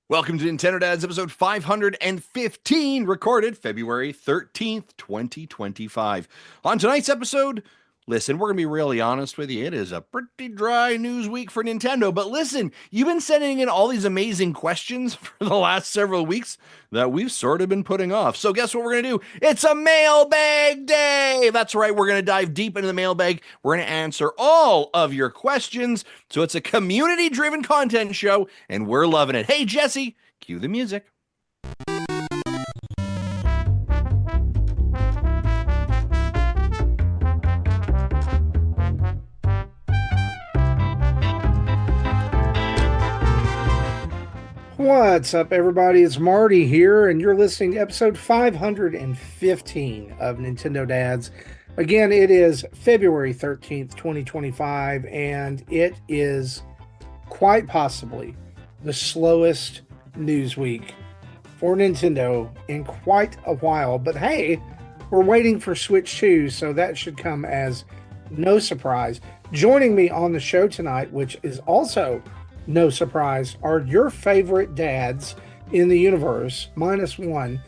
Welcome to Nintendo Dads episode 515, recorded February 13th, 2025. On tonight's episode, listen, we're going to be really honest with you. It is a pretty dry news week for Nintendo, but listen, you've been sending in all these amazing questions for the last several weeks that we've sort of been putting off. So guess what we're going to do? It's a mailbag day. That's right. We're going to dive deep into the mailbag. We're going to answer all of your questions. So it's a community-driven content show, and we're loving it. Hey, Jesse, cue the music. What's up, everybody? It's Marty here, and you're listening to episode 515 of Nintendo Dads. Again, it is February 13th, 2025, and it is quite possibly the slowest news week for Nintendo in quite a while. But hey, we're waiting for Switch 2, so that should come as no surprise. Joining me on the show tonight, which is also no surprise, are your favorite dads in the universe, minus one.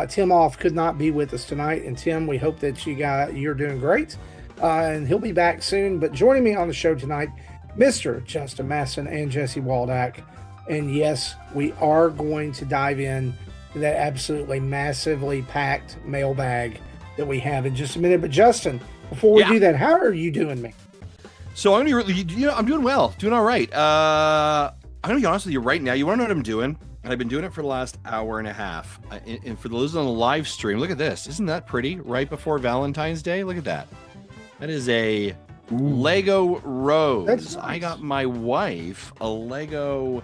Tim Off could not be with us tonight, and Tim, we hope that you're doing great, and he'll be back soon. But joining me on the show tonight, Mr. Justin Masson and Jesse Waldack. And yes, we are going to dive in to that absolutely massively packed mailbag that we have in just a minute. But Justin, before we do that, how are you doing, man? So I'm gonna be, I'm doing well, doing all right. I'm gonna be honest with you right now. You want to know what I'm doing? And I've been doing it for the last hour and a half. And for those on the live stream, look at this. Isn't that pretty? Right before Valentine's Day. Look at that. That is a Lego rose. That's nice. I got my wife a Lego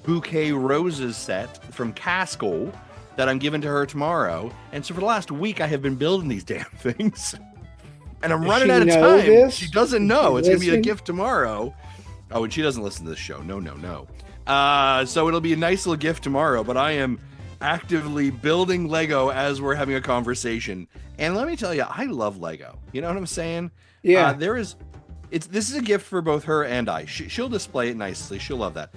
bouquet roses set from Casco that I'm giving to her tomorrow. And so for the last week, I have been building these damn things. And I'm running out of time. This? She doesn't know. It's going to be a gift tomorrow. Oh, and she doesn't listen to this show. No. So it'll be a nice little gift tomorrow, but I am actively building Lego as we're having a conversation. And let me tell you, I love Lego. You know what I'm saying? Yeah. This is a gift for both her and I. She'll display it nicely. She'll love that.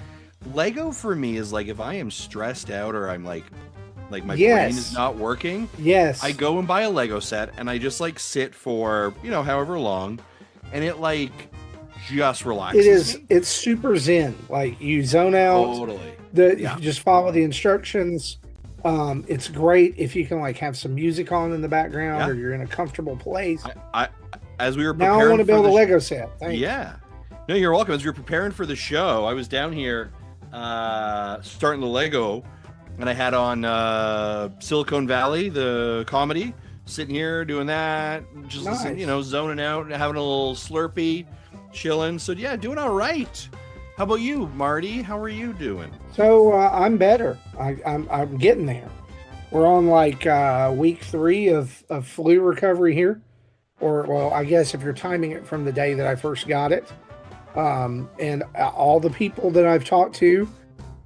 Lego for me is like if I am stressed out or I'm like my brain is not working. Yes. I go and buy a Lego set and I just like sit for, however long, and it like just relaxes me. It's super zen. Like you zone out. Totally. You just follow the instructions. It's great if you can like have some music on in the background or you're in a comfortable place. As we were preparing, now I want to build a Lego set. Thanks. Yeah. No, you're welcome. As we were preparing for the show, I was down here starting the Lego. And I had on Silicon Valley, the comedy, sitting here doing that, just listening, zoning out, having a little Slurpee, chilling. So yeah, doing all right. How about you, Marty? How are you doing? So I'm better. I'm getting there. We're on like week 3 of flu recovery here, or well, I guess if you're timing it from the day that I first got it. And all the people that I've talked to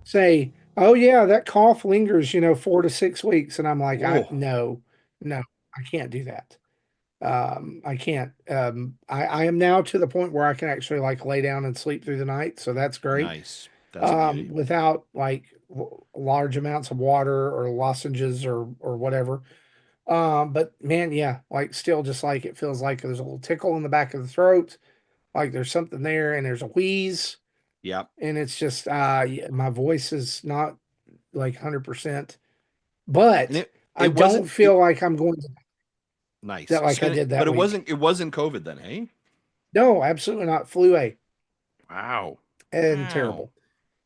say, oh yeah, that cough lingers, 4 to 6 weeks. And I'm like, no, I can't do that. I can't. I am now to the point where I can actually like lay down and sleep through the night. So that's great. Nice. That's without like large amounts of water or lozenges or whatever. But man, yeah, like still just like it feels like there's a little tickle in the back of the throat. Like there's something there and there's a wheeze. Yeah. And it's just my voice is not like 100%, but I don't feel like I'm going to nice that like I did that. But week. it wasn't COVID then, eh? No, absolutely not. Flu A. Wow. And terrible.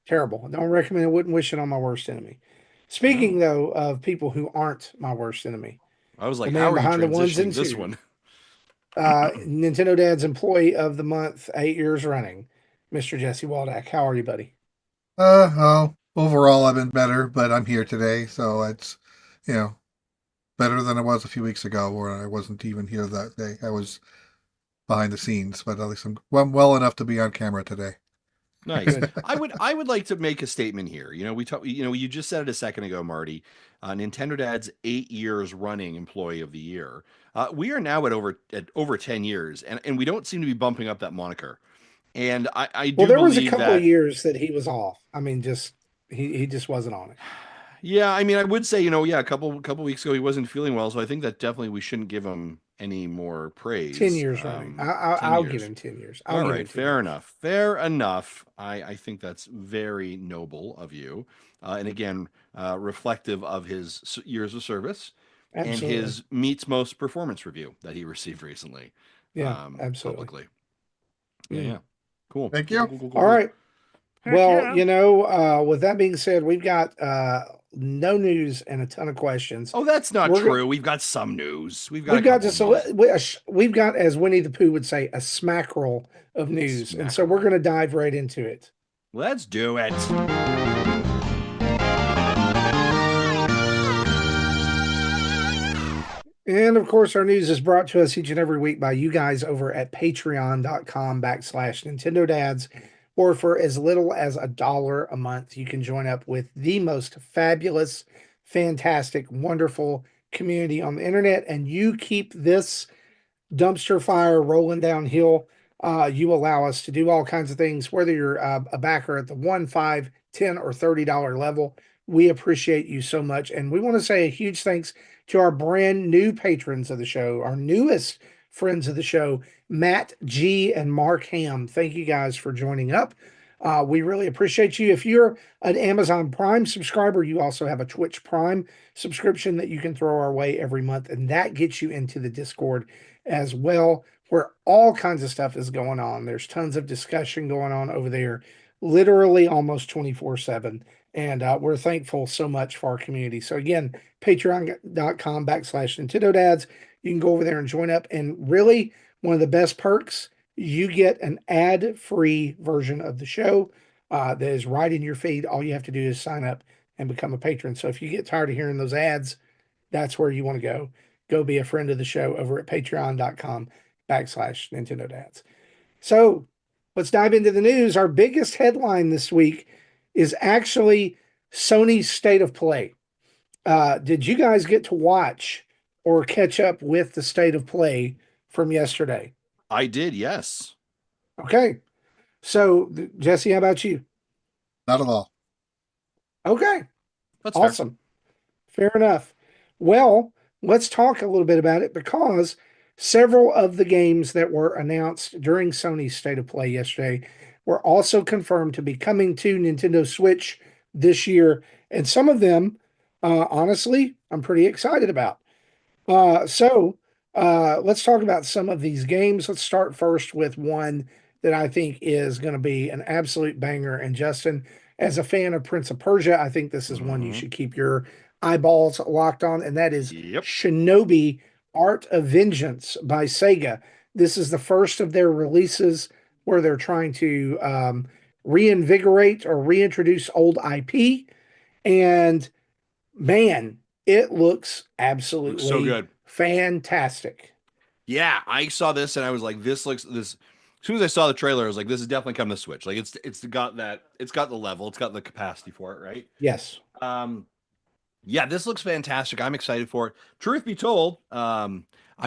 Terrible. Don't recommend it. Wouldn't wish it on my worst enemy. Speaking though of people who aren't my worst enemy. I was like, how are you transitioning this one? Nintendo Dad's Employee of the Month, 8 years running. Mr. Jesse Waldack, how are you, buddy? Overall I've been better, but I'm here today, so it's, better than it was a few weeks ago where I wasn't even here that day. I was behind the scenes, but at least I'm well enough to be on camera today. Nice. I would like to make a statement here. You just said it a second ago, Marty. Nintendo Dad's 8 years running Employee of the Year. We are now at over 10 years, and we don't seem to be bumping up that moniker. And I do there was a believe couple that, of years that he was off. I mean, just He just wasn't on it. Yeah, I mean, I would say, yeah, a couple weeks ago he wasn't feeling well, so I think that definitely we shouldn't give him any more 10 praise. years running. 10 I'll give years. him 10 years. I'll All give him right, 10 fair years. enough. Fair enough. I think that's very noble of you. And again, reflective of his years of service and Absolutely. his Meets Most performance review that he received recently, Yeah, absolutely. publicly. Yeah, Hmm. yeah. Cool. Thank Cool, you. cool, cool, cool, cool, All cool. right. Heck Well, yeah. with that being said, we've got no news and a ton of questions. Oh, that's not We're true. We've got some news. We've got a we've got couple of just news. we've got, as Winnie the Pooh would say, a smackerel of news, and so we're Smackerel. going to dive right into it. Let's do it. And of course, our news is brought to us each and every week by you guys over at patreon.com/Nintendo Dads. Or for as little as $1 a month, you can join up with the most fabulous, fantastic, wonderful community on the internet. And you keep this dumpster fire rolling downhill. You allow us to do all kinds of things, whether you're a backer at the 1, 5, 10, or $30 level. We appreciate you so much. And we want to say a huge thanks to our brand new patrons of the show, our newest friends of the show, Matt G and Mark Ham. Thank you guys for joining up. We really appreciate you. If you're an Amazon Prime subscriber, you also have a Twitch Prime subscription that you can throw our way every month, and that gets you into the Discord as well, where all kinds of stuff is going on. There's tons of discussion going on over there, literally almost 24/7. And we're thankful so much for our community. So again, patreon.com/Nintendo Dads. You can go over there and join up. And really, one of the best perks, you get an ad-free version of the show that is right in your feed. All you have to do is sign up and become a patron. So if you get tired of hearing those ads, that's where you want to go. Go be a friend of the show over at patreon.com/Nintendo Dads. So let's dive into the news. Our biggest headline this week is actually Sony's State of Play. Did you guys get to watch or catch up with the State of Play from yesterday? I did, yes. Okay. So, Jesse, how about you? Not at all. Okay. That's fair. Awesome. Fair enough. Well, let's talk a little bit about it because several of the games that were announced during Sony's State of Play yesterday were also confirmed to be coming to Nintendo Switch this year. And some of them, honestly, I'm pretty excited about. Let's talk about some of these games. Let's start first with one that I think is going to be an absolute banger. And Justin, as a fan of Prince of Persia, I think this is one you Mhm. should keep your eyeballs locked on, and that is Yep. Shinobi Art of Vengeance by Sega. This is the first of their releases where they're trying to reinvigorate or reintroduce old IP. And man, it looks Looks so absolutely good. fantastic. Yeah, I saw this and I was like, this looks this. As soon as I saw the trailer, I was like, this is definitely coming to Switch. Like it's got that, it's got the level, it's got the capacity for it, right? Yes. Um, yeah, this looks fantastic. I'm excited for it. Truth be told, I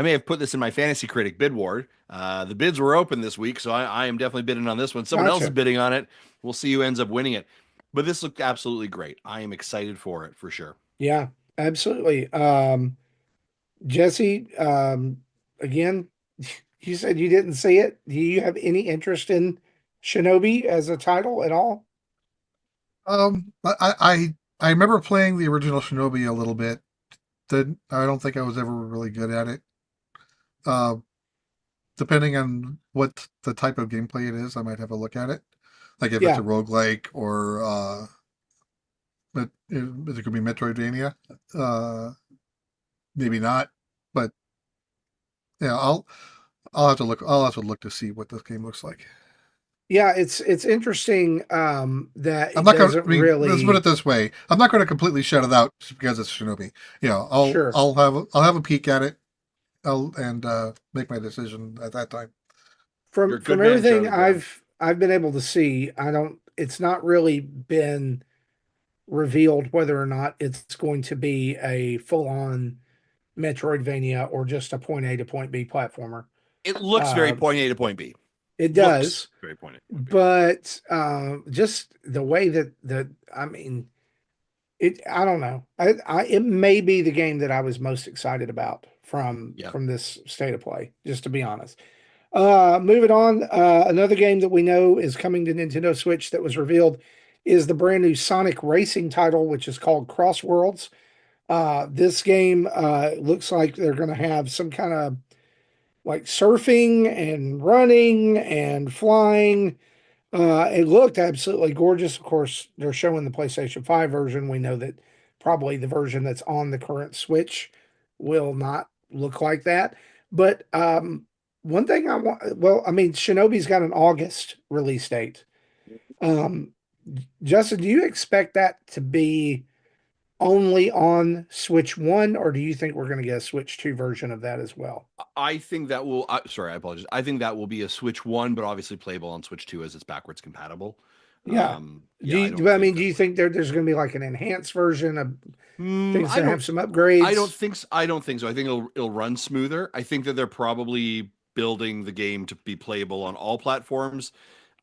may have put this in my fantasy critic bid war. The bids were open this week, so I am definitely bidding on this one. Someone else is Gotcha. bidding on it. We'll see who ends up winning it. But this looked absolutely great. I am excited for it for sure. Yeah, absolutely. Jesse, again, you said you didn't see it. Do you have any interest in Shinobi as a title at all? I remember playing the original Shinobi a little bit. I don't think I was ever really good at it. Uh, Depending on what the type of gameplay it is, I might have a look at it. Like if it's Yeah, a roguelike or it could be Metroidvania. Maybe not, but yeah, I'll have to look. I'll have to look to see what this game looks like. yeah, it's interesting that I'm it not going. doesn't I mean, let's put really. it this way: I'm not going to completely shut it out just because it's Shinobi. You know, Sure. I'll have a peek at it. And make my decision at that time. You're From a good from man, everything Joe. Yeah. I've been able to see, I don't. It's not really been revealed whether or not it's going to be a full on Metroidvania or just a point A to point B platformer. It looks very Uh, point A to point B. It Looks does, very pointed. Okay. but just the way that I mean, I don't know. It may be the game that I was most excited about Yeah. from this state of play, just to be honest. Moving on, another game that we know is coming to Nintendo Switch that was revealed is the brand new Sonic racing title, which is called Crossworlds. This game looks like they're going to have some kind of like surfing and running and flying. It looked absolutely gorgeous. Of course, they're showing the PlayStation 5 version. We know that probably the version that's on the current Switch will not look like that. But one thing I want, well, I mean, Shinobi's got an August release date. Um, Justin, do you expect that to be only on Switch 1, or do you think we're going to get a Switch 2 version of that as well? I think that will. Sorry, I apologize. I think that will be a Switch One, but obviously playable on Switch Two as it's backwards compatible. Yeah. Yeah, I don't I think mean, do that you would. think there's going to be like an enhanced version of things I that don't. have some I don't upgrades? think. I don't think so. I think it'll run smoother. I think that they're probably building the game to be playable on all platforms.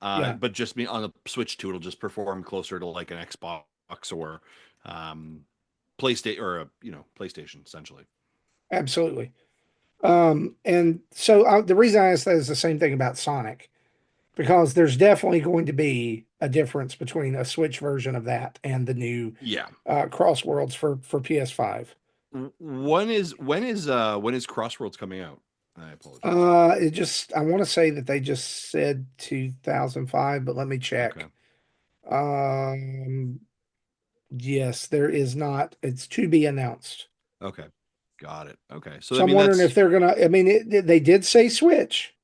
Yeah, But just be on the Switch Two, it'll just perform closer to like an Xbox or um, PlayStation or a PlayStation essentially. absolutely. And so the reason I asked that is the same thing about Sonic, because there's definitely going to be a difference between a Switch version of that and the new Yeah. Cross Worlds for PS5. When is Crossroads coming out? I apologize. I want to say that they just said 2005, but let me Okay. check. Um, yes, there is not. It's to be announced. Okay. Got it. Okay. So I So I'm mean wondering if that's they're gonna. I mean, they did say Switch.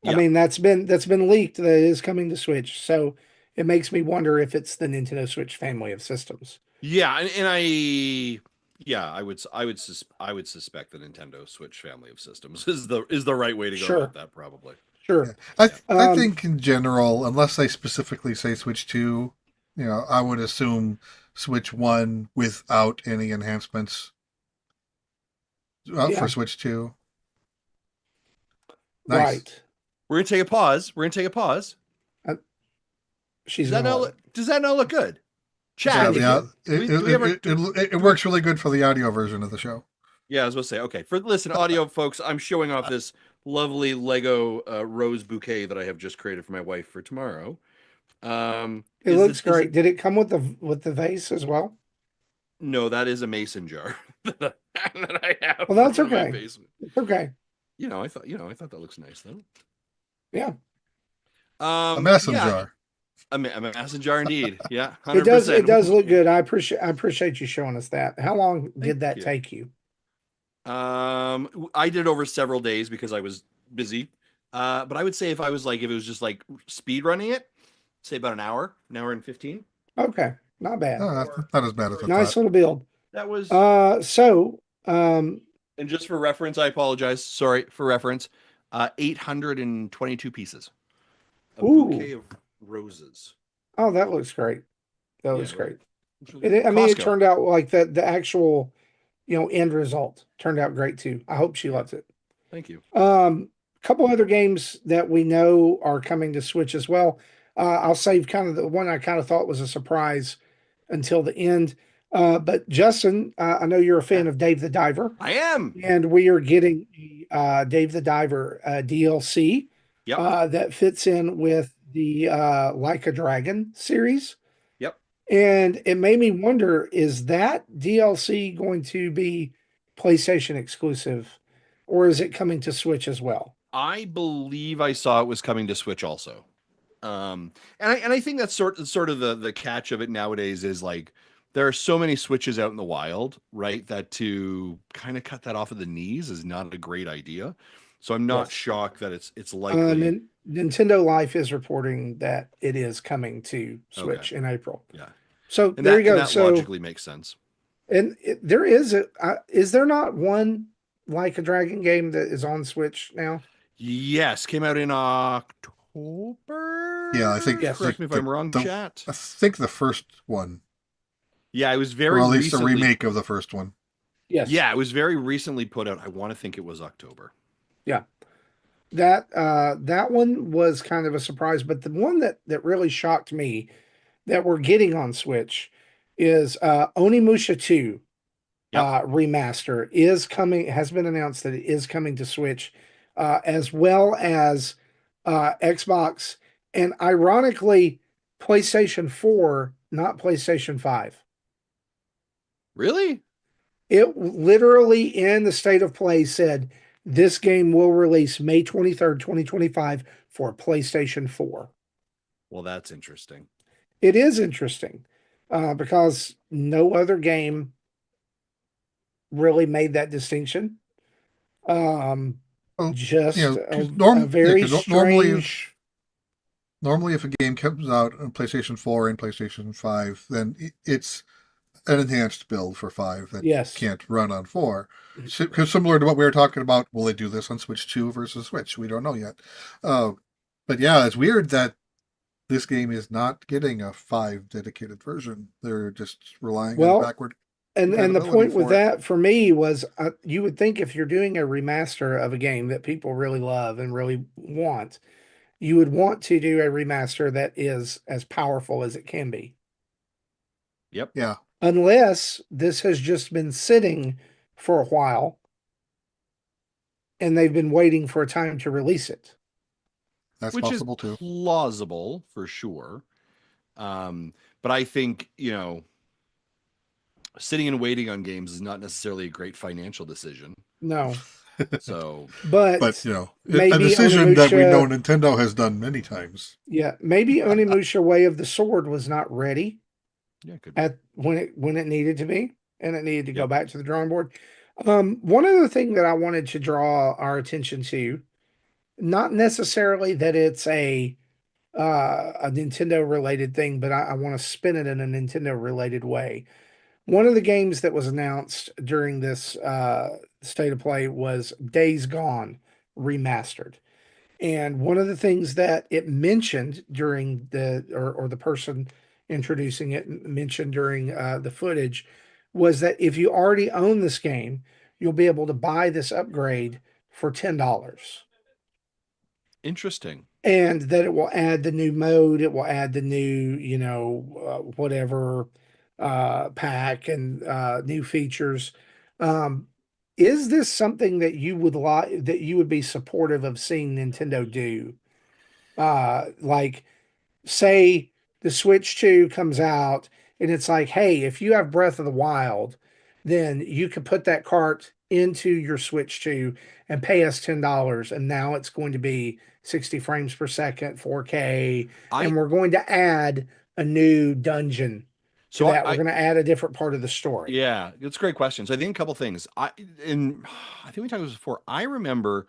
I yeah. mean, that's been leaked that it is coming to Switch. So it makes me wonder if it's the Nintendo Switch family of systems. Yeah, and I would suspect the Nintendo Switch family of systems is the right way to go about Sure, that probably. sure. Yeah, Yeah. I Um, think in general, unless they specifically say Switch 2, I would assume Switch 1 without any enhancements for yeah, Switch 2. Nice. right. We're gonna take a pause. We're gonna take a pause. Uh, she's Does that gonna not what? look does that not look good? I Chat, Yeah, can do. you do we ever it works really good for the audio version of the show. Yeah, I was gonna say, okay. Listen, audio folks, I'm showing off this lovely Lego rose bouquet that I have just created for my wife for tomorrow. It Is looks it is it great. Did it come with the vase as well? no, that is a mason jar that I have Well, that's in my okay. basement. It's okay. I thought that looks nice though. Yeah, A mason Yeah, jar. a mason jar indeed. Yeah, it does. It 100%. does look good. I appreciate you showing us that. How long Thank did that you. take you? I did it over several days because I was busy. But I would say if it was just like speed running it, say about an hour and 15. Okay, not bad. Oh, that's not as bad as I Nice thought. little build. That was, So, um, and just for reference, I apologize. Sorry for reference. 822 pieces. A ooh, bouquet of roses. oh, that looks great. That Yeah, looks right. great. Looks really good. I mean, it Costco. turned out like the actual, end result turned out great too. I hope she Yeah. loves it. Thank you. Couple other games that we know are coming to Switch as well. I'll save kind of the one I kind of thought was a surprise until the end. But Justin, I know you're a Yeah. fan of Dave the Diver, I am. and we are getting Dave the Diver DLC Yep. that fits in with the Like a Dragon series. Yep. And it made me wonder, is that DLC going to be PlayStation exclusive, or is it coming to Switch as well? I believe I saw it was coming to Switch also. And I think that's sort of the catch of it nowadays is like there are so many Switches out in the wild, right? That to kind of cut that off at the knees is not a great idea. So I'm not Yes. shocked that it's likely. Nintendo Life is reporting that it is coming to Okay. Switch in April. Yeah. So And there you that and go. that So, logically makes sense. there is is there not one Like a Dragon game that is on Switch now? Yes, came out in October. Yeah, I think Yes. Correct me if I'm wrong, chat. I think the first one, Yeah, it was or very at least a recently. remake of the first one. Yes. Yeah, it was very recently put out. I want to think it was October. Yeah. That one was kind of a surprise, but the one that really shocked me that we're getting on Switch is Onimusha 2 Yep. remaster is coming, has been announced that it is coming to Switch, as well as Xbox, and ironically, PlayStation 4, not PlayStation 5. Really? It literally in the state of play said this game will release May 23rd, 2025 for PlayStation 4. Well, that's interesting. It is interesting because no other game really made that distinction. Um, Well, just 'cause a very normally, strange. normally if a game comes out on PlayStation 4 and PlayStation 5, then it's an enhanced build for 5 that Yes. can't run on 4. Because similar to what we were talking about, will they do this on Switch 2 versus Switch? We don't know yet. Uh, but yeah, it's weird that this game is not getting a 5 dedicated version. They're just relying on Well, backward and the compatibility point with for it. that for me was you would think if you're doing a remaster of a game that people really love and really want, you would want to do a remaster that is as powerful as it can be. Yep. Yeah, Unless this has just been sitting for a while and they've been waiting for a time to release it. that's Which is possible too. plausible for sure. But I think, sitting and waiting on games is not necessarily a great financial decision. No, So, But but a maybe decision that we know Onimusha, Nintendo has done many times. yeah, maybe Onimusha Way of the Sword was not ready yeah, it could be. at when it needed to be, and it needed to go Yep. back to the drawing board. One other thing that I wanted to draw our attention to, not necessarily that it's a Nintendo related thing, but I want to spin it in a Nintendo related way. One of the games that was announced during this state of play was Days Gone remastered. And one of the things that it mentioned during or the person introducing it mentioned during the footage was that if you already own this game, you'll be able to buy this upgrade for $10. Interesting. And that it will add the new mode, it will add the new, whatever pack and new features. Um, is this something that you would like, that you would be supportive of seeing Nintendo do? Like, say the Switch 2 comes out and it's like, hey, if you have Breath of the Wild, then you could put that cart into your Switch 2 and pay us $10. And now it's going to be 60 frames per second, 4K. I And we're going to add a new dungeon to so that. We're I going to add a different part of the story. yeah, it's a great question. So I think a couple things. I think we talked about this before. I remember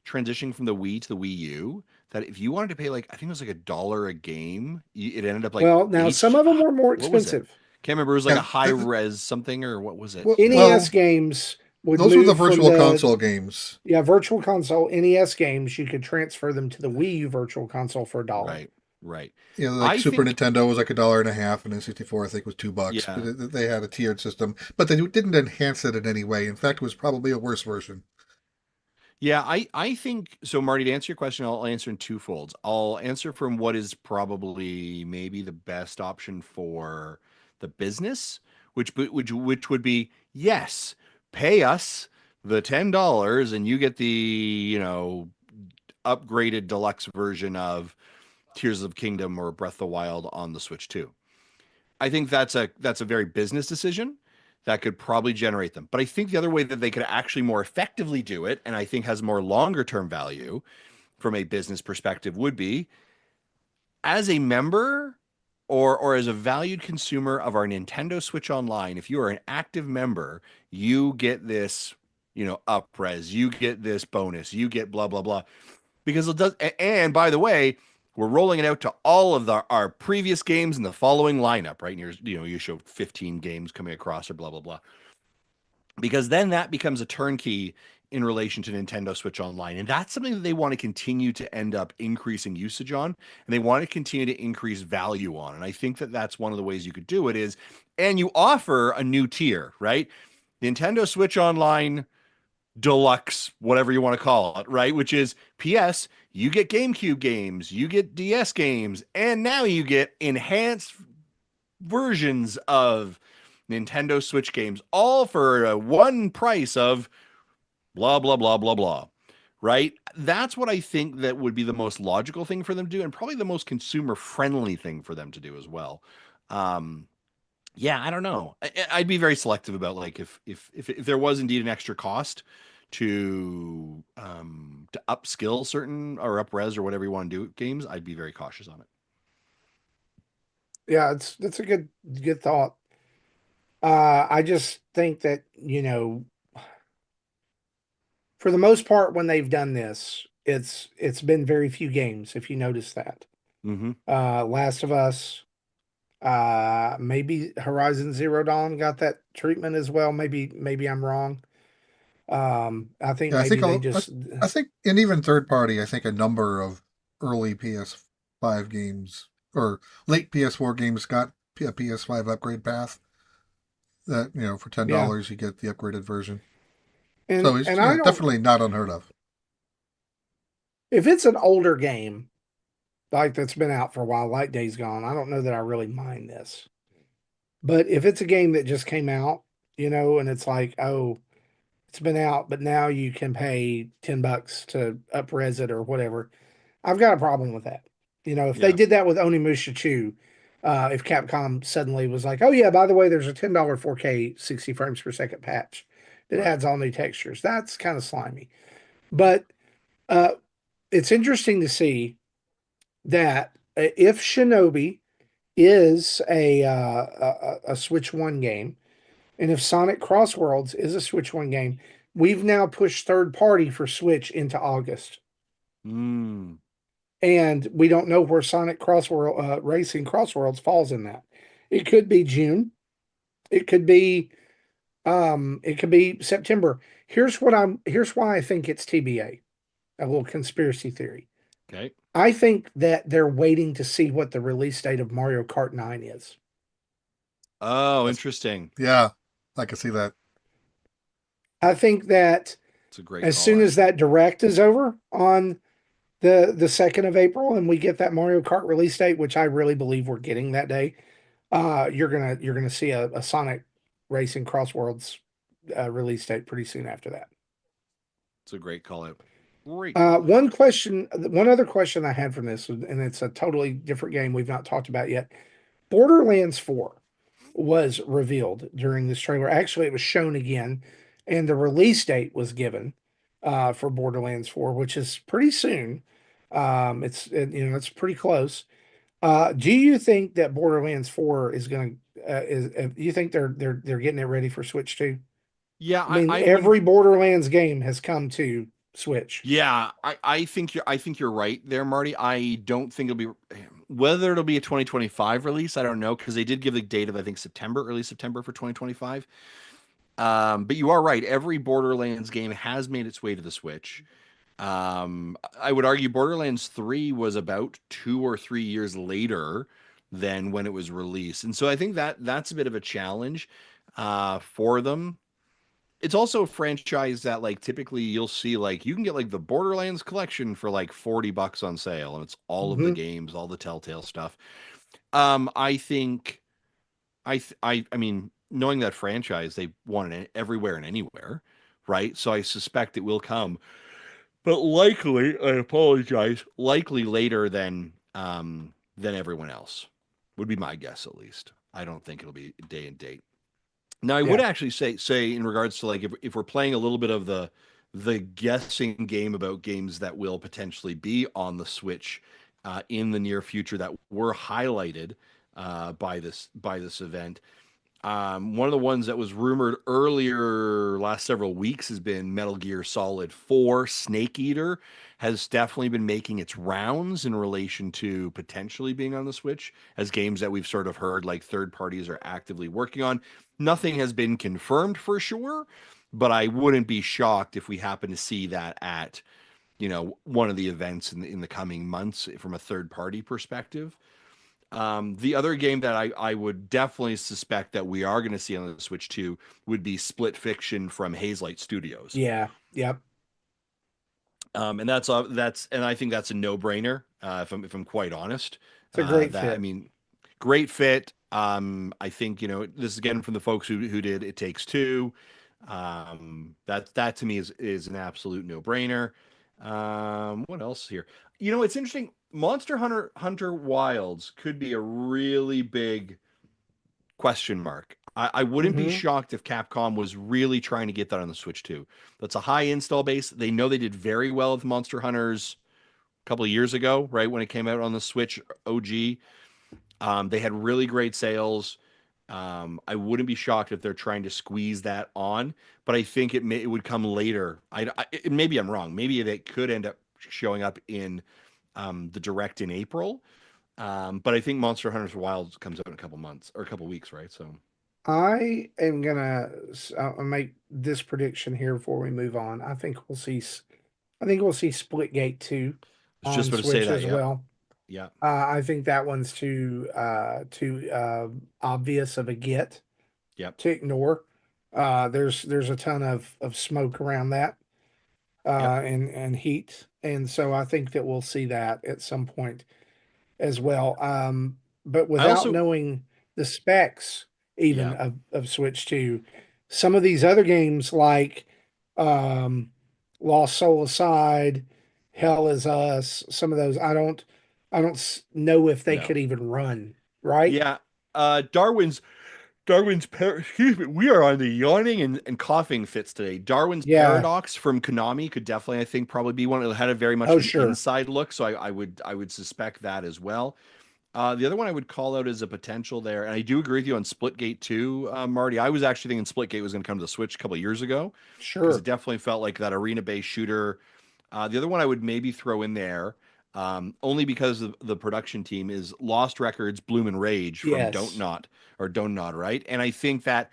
transitioning from the Wii to the Wii U that if you wanted to pay like I think it was like $1 a game, it ended up like Well, now some H. of them were more What was it? expensive. Can't remember. It was like a Yeah, high res something or what was it? NES well, games would those were the move from virtual the console games. Yeah, Virtual Console NES games, you could transfer them to the Wii U Virtual Console for $1. Right, right. Like I Super think Nintendo was like $1.50, and then 64 I think was $2. yeah. But they had a tiered system, but they didn't enhance it in any way. In fact, it was probably a worse version. Yeah, I think so, Marty, to answer your question, I'll answer in two folds. I'll answer from what is probably maybe the best option for the business, which would be yes, pay us the $10 and you get the, upgraded deluxe version of Tears of Kingdom or Breath of the Wild on the Switch 2. I think that's a very business decision that could probably generate them. But I think the other way that they could actually more effectively do it, and I think has more longer term value from a business perspective, would be as a member or as a valued consumer of our Nintendo Switch Online. If you are an active member, you get this, up res, you get this bonus, you get blah blah blah. Because it does. And by the way, we're rolling it out to all of our previous games in the following lineup, right? And you showed 15 games coming across or blah blah blah. Because then that becomes a turnkey in relation to Nintendo Switch Online, and that's something that they want to continue to end up increasing usage on, and they want to continue to increase value on. And I think that that's one of the ways you could do it is, and you offer a new tier, right? Nintendo Switch Online deluxe, whatever you want to call it, right? Which is PS, you get GameCube games, you get DS games, and now you get enhanced versions of Nintendo Switch games, all for one price of blah, blah, blah, blah, blah. Right? That's what I think that would be the most logical thing for them to do, and probably the most consumer friendly thing for them to do as well. Um, yeah, I don't know. Would be very selective about like if there was indeed an extra cost to upskill certain or up res or whatever you want to do games, I'd be very cautious on it. Yeah, that's a good thought. I just think that, for the most part, when they've done this, it's been very few games, if you notice that. Mm-hmm. Last of Us, maybe Horizon Zero Dawn got that treatment as well. Maybe I'm wrong. I think Yeah, I maybe think they I'll, just I think, and even third party, I think a number of early PS5 games or late PS4 games got a PS5 upgrade path. That for ten yeah. dollars you get the upgraded version. And So it's and I don't definitely not unheard of. if it's an older game like that's been out for a while, like Days Gone, I don't know that I really mind this. But if it's a game that just came out, and it's like, oh, it's been out, but now you can pay $10 to up-res it or whatever. I've got a problem with that. If they Yeah, did that with Onimusha 2, if Capcom suddenly was like, oh yeah, by the way, there's a $10 4K 60 frames per second patch that right. adds all new textures. That's kind of slimy. But uh, it's interesting to see that if Shinobi is a Switch One game, and if Sonic Crossworlds is a Switch One game, we've now pushed third party for Switch into August, Mm. and we don't know where Sonic Crossworld Racing Crossworlds falls in that. It could be June. It could be September. Here's why I think it's TBA, a little conspiracy theory. Okay. I think that they're waiting to see what the release date of Mario Kart 9 is. Oh, That's, interesting. yeah, I can see that. I think that It's a great as call, soon as actually. that direct is over on the 2nd of April and we get that Mario Kart release date, which I really believe we're getting that day, you're gonna see a Sonic Racing Crossworlds release date pretty soon after that. It's a great call out. Great call out. One other question I had from this, and it's a totally different game we've not talked about yet. Borderlands 4 was revealed during this trailer. Actually, it was shown again, and the release date was given for Borderlands 4, which is pretty soon. It's pretty close. Do you think that Borderlands 4 is going to you think they're getting it ready for Switch 2? Yeah, I mean, I wouldn't. every Borderlands game has come to Switch. Yeah, I think you're right there, Marty. I don't think it'll be whether it'll be a 2025 release. I don't know because they did give the date of I think September, early September for 2025. But you are right. Every Borderlands game has made its way to the Switch. I would argue Borderlands 3 was about 2 or 3 years later than when it was released, and so I think that that's a bit of a challenge for them. It's also a franchise that like typically you'll see like you can get like the Borderlands collection for like $40 on sale and it's all of the Hmm. games, all the Telltale stuff. I think I mean, knowing that franchise, they want it everywhere and anywhere, right? So I suspect it will come, but likely, I apologize, likely later than everyone else would be my guess at least. I don't think it'll be day and date. Now, I would Yeah. actually say in regards to like if we're playing a little bit of the guessing game about games that will potentially be on the Switch in the near future that were highlighted by this event. One of the ones that was rumored earlier last several weeks has been Metal Gear Solid 4 Snake Eater has definitely been making its rounds in relation to potentially being on the Switch as games that we've sort of heard like third parties are actively working on. Nothing has been confirmed for sure, but I wouldn't be shocked if we happen to see that at, one of the events in the coming months from a third party perspective. The other game that I would definitely suspect that we are going to see on the Switch 2 would be Split Fiction from Hazelight Studios. Yeah. Yep. And and I think that's a no-brainer. If I'm quite honest, It's a great that I fit. mean, great fit. I think this is again from the folks who did It Takes Two. That to me is an absolute no-brainer. What else here? It's interesting. Monster Hunter Wilds could be a really big question mark. I wouldn't be Hmm. shocked if Capcom was really trying to get that on the Switch too. That's a high install base. They know they did very well with Monster Hunters a couple of years ago, right when it came out on the Switch OG. They had really great sales. I wouldn't be shocked if they're trying to squeeze that on, but I think it would come later. Maybe I'm wrong. Maybe they could end up showing up in the direct in April. But I think Monster Hunters Wilds comes out in a couple months or a couple weeks, right? So I am gonna make this prediction here before we move on. I think we'll see Splitgate 2 I was just on about to say Switch that. as Yep. well. Yep. I think that one's too obvious of a get Yep. to ignore. There's a ton of smoke around that Yep. and heat, and so I think that we'll see that at some point as well. But I without also, knowing the specs even yeah, of Switch 2, some of these other games like um, Lost Soul Aside, yeah, Hell Is Us, some of those I don't know if they no, could even run, right? yeah. Excuse me, we are on the yawning and coughing fits today. Darwin's Yeah. Paradox from Konami could definitely, I think, probably be one. It had a very much Oh, of an sure. inside look, so I would suspect that as well. The other one I would call out as a potential there, and I do agree with you on Splitgate too, Marty. I was actually thinking Splitgate was going to come to the Switch a couple of years ago because it Sure. definitely felt like that arena-based shooter. The other one I would maybe throw in there, only because the production team is Lost Records, Bloom and Rage from Yes. Don't Nod, right? And I think that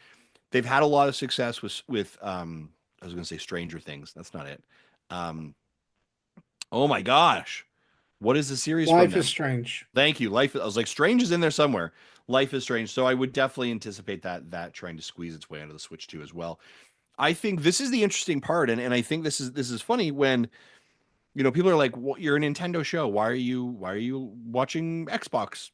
they've had a lot of success with I was going to say Stranger Things. That's not it. Um, oh my gosh, what is the series from Life is them? strange. Thank you. I was like, Strange is in there somewhere. Life is Strange. So I would definitely anticipate that trying to squeeze its way onto the Switch too as well. I think this is the interesting part, and I think this is funny when people are like, well, "You're a Nintendo show. Why are you watching Xbox?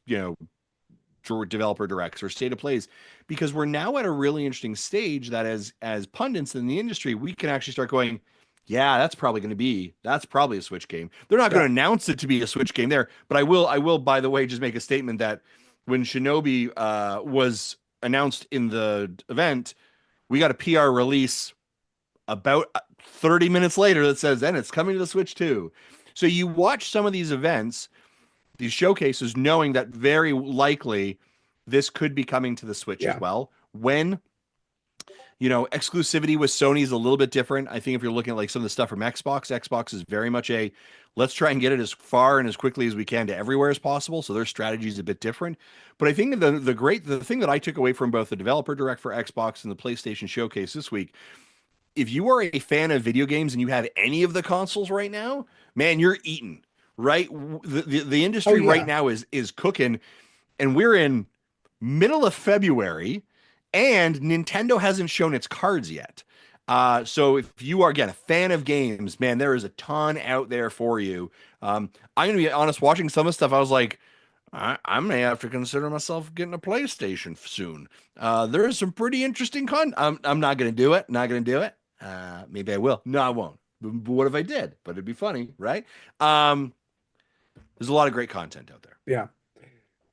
Developer directs or state of plays?" Because we're now at a really interesting stage that as pundits in the industry, we can actually start going, yeah, that's probably a Switch game. They're not going Yeah. to announce it to be a Switch game there, but I will by the way just make a statement that when Shinobi was announced in the event, we got a PR release about 30 minutes later that says, then it's coming to the Switch too. So you watch some of these events, these showcases, knowing that very likely this could be coming to the Switch as Yeah. well. Exclusivity with Sony is a little bit different. I think if you're looking at like some of the stuff from Xbox is very much a let's try and get it as far and as quickly as we can to everywhere as possible. So their strategy is a bit different. But I think the thing that I took away from both the developer direct for Xbox and the PlayStation showcase this week, if you are a fan of video games and you have any of the consoles right now, man, you're eating, right? The Oh, industry right yeah. now is cooking, and we're in middle of February, and Nintendo hasn't shown its cards yet. So if you are again a fan of games, man, there is a ton out there for you. I'm gonna be honest, watching some of the stuff, I was like, I may have to consider myself getting a PlayStation soon. There is some pretty interesting I'm not gonna do it. Not gonna do it. Maybe I will. No, I won't. But what if I did? But it'd be funny, right? Um, there's a lot of great content out there. Yeah.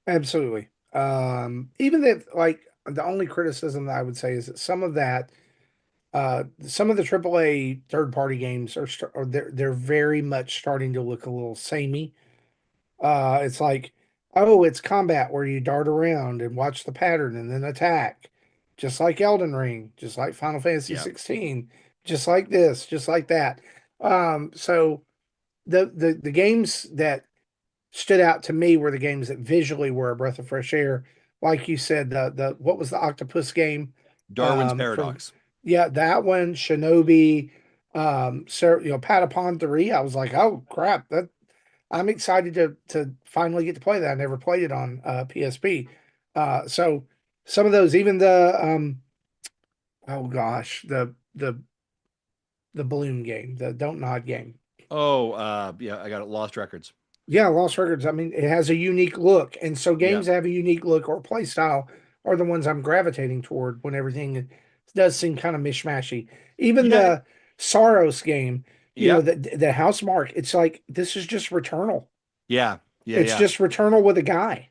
Absolutely. Even that, like, the only criticism that I would say is that some of the AAA third party games are they're very much starting to look a little samey. It's like, oh, it's combat where you dart around and watch the pattern and then attack, just like Elden Ring, just like Final Fantasy Yeah. 16, just like this, just like that. So the games that stood out to me were the games that visually were a breath of fresh air. Like you said, the what was the octopus game? Darwin's From Paradox. Yeah, that one, Shinobi, so Patapon 3. I was like, oh crap, that I'm excited to finally get to play that. I never played it on PSP. So some of those, even the oh gosh, the the balloon game, the Don't Nod game. Oh, yeah, I got it. Lost Records. Yeah, Lost Records. I mean, it has a unique look, and so Yeah. games that have a unique look or play style are the ones I'm gravitating toward when everything does seem kind of mishmashy. Even Yeah. the Saros game, Yep. the House Mark, it's like this is just Returnal. Yeah. Yeah. It's Yeah. just Returnal with a guy.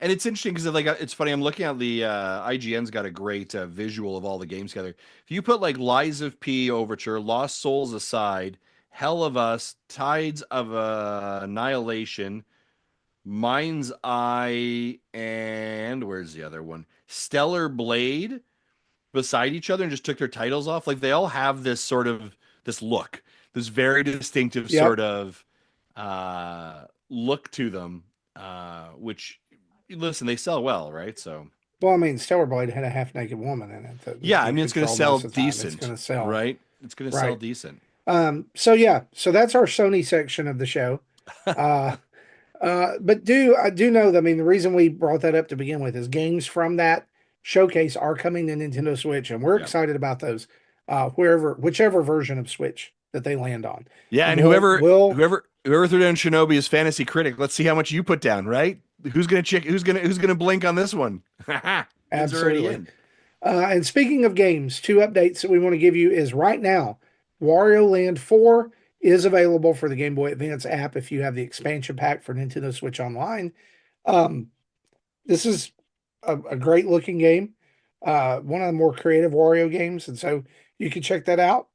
And it's interesting because like it's funny. I'm looking at the IGN's got a great visual of all the games together. If you put like Lies of P Overture, Lost Souls Aside, Hell of Us, Tides of Annihilation, Mind's Eye, and where's the other one? Stellar Blade beside each other and just took their titles off. Like they all have this sort of this look, this very distinctive Yep. sort of look to them, which listen, they sell well, right? So Well, I mean, Stellar Blade had a half naked woman in it that yeah, I you mean it's going to control sell most of the time. It's decent, going to sell. right? It's going to sell Right. decent. So yeah, so that's our Sony section of the show. Uh, but I do know that, I mean, the reason we brought that up to begin with is games from that showcase are coming to Nintendo Switch, and we're Yeah. excited about those. Whichever version of Switch that they land on. Yeah, and We'll whoever threw down Shinobi as fantasy critic, let's see how much you put down, right? Who's gonna blink on this one? It's already absolutely. in. And speaking of games, two updates that we want to give you is right now, Wario Land 4 is available for the Game Boy Advance app if you have the expansion pack for Nintendo Switch Online. Um, this is a great looking game, one of the more creative Wario games, and so you can check that out.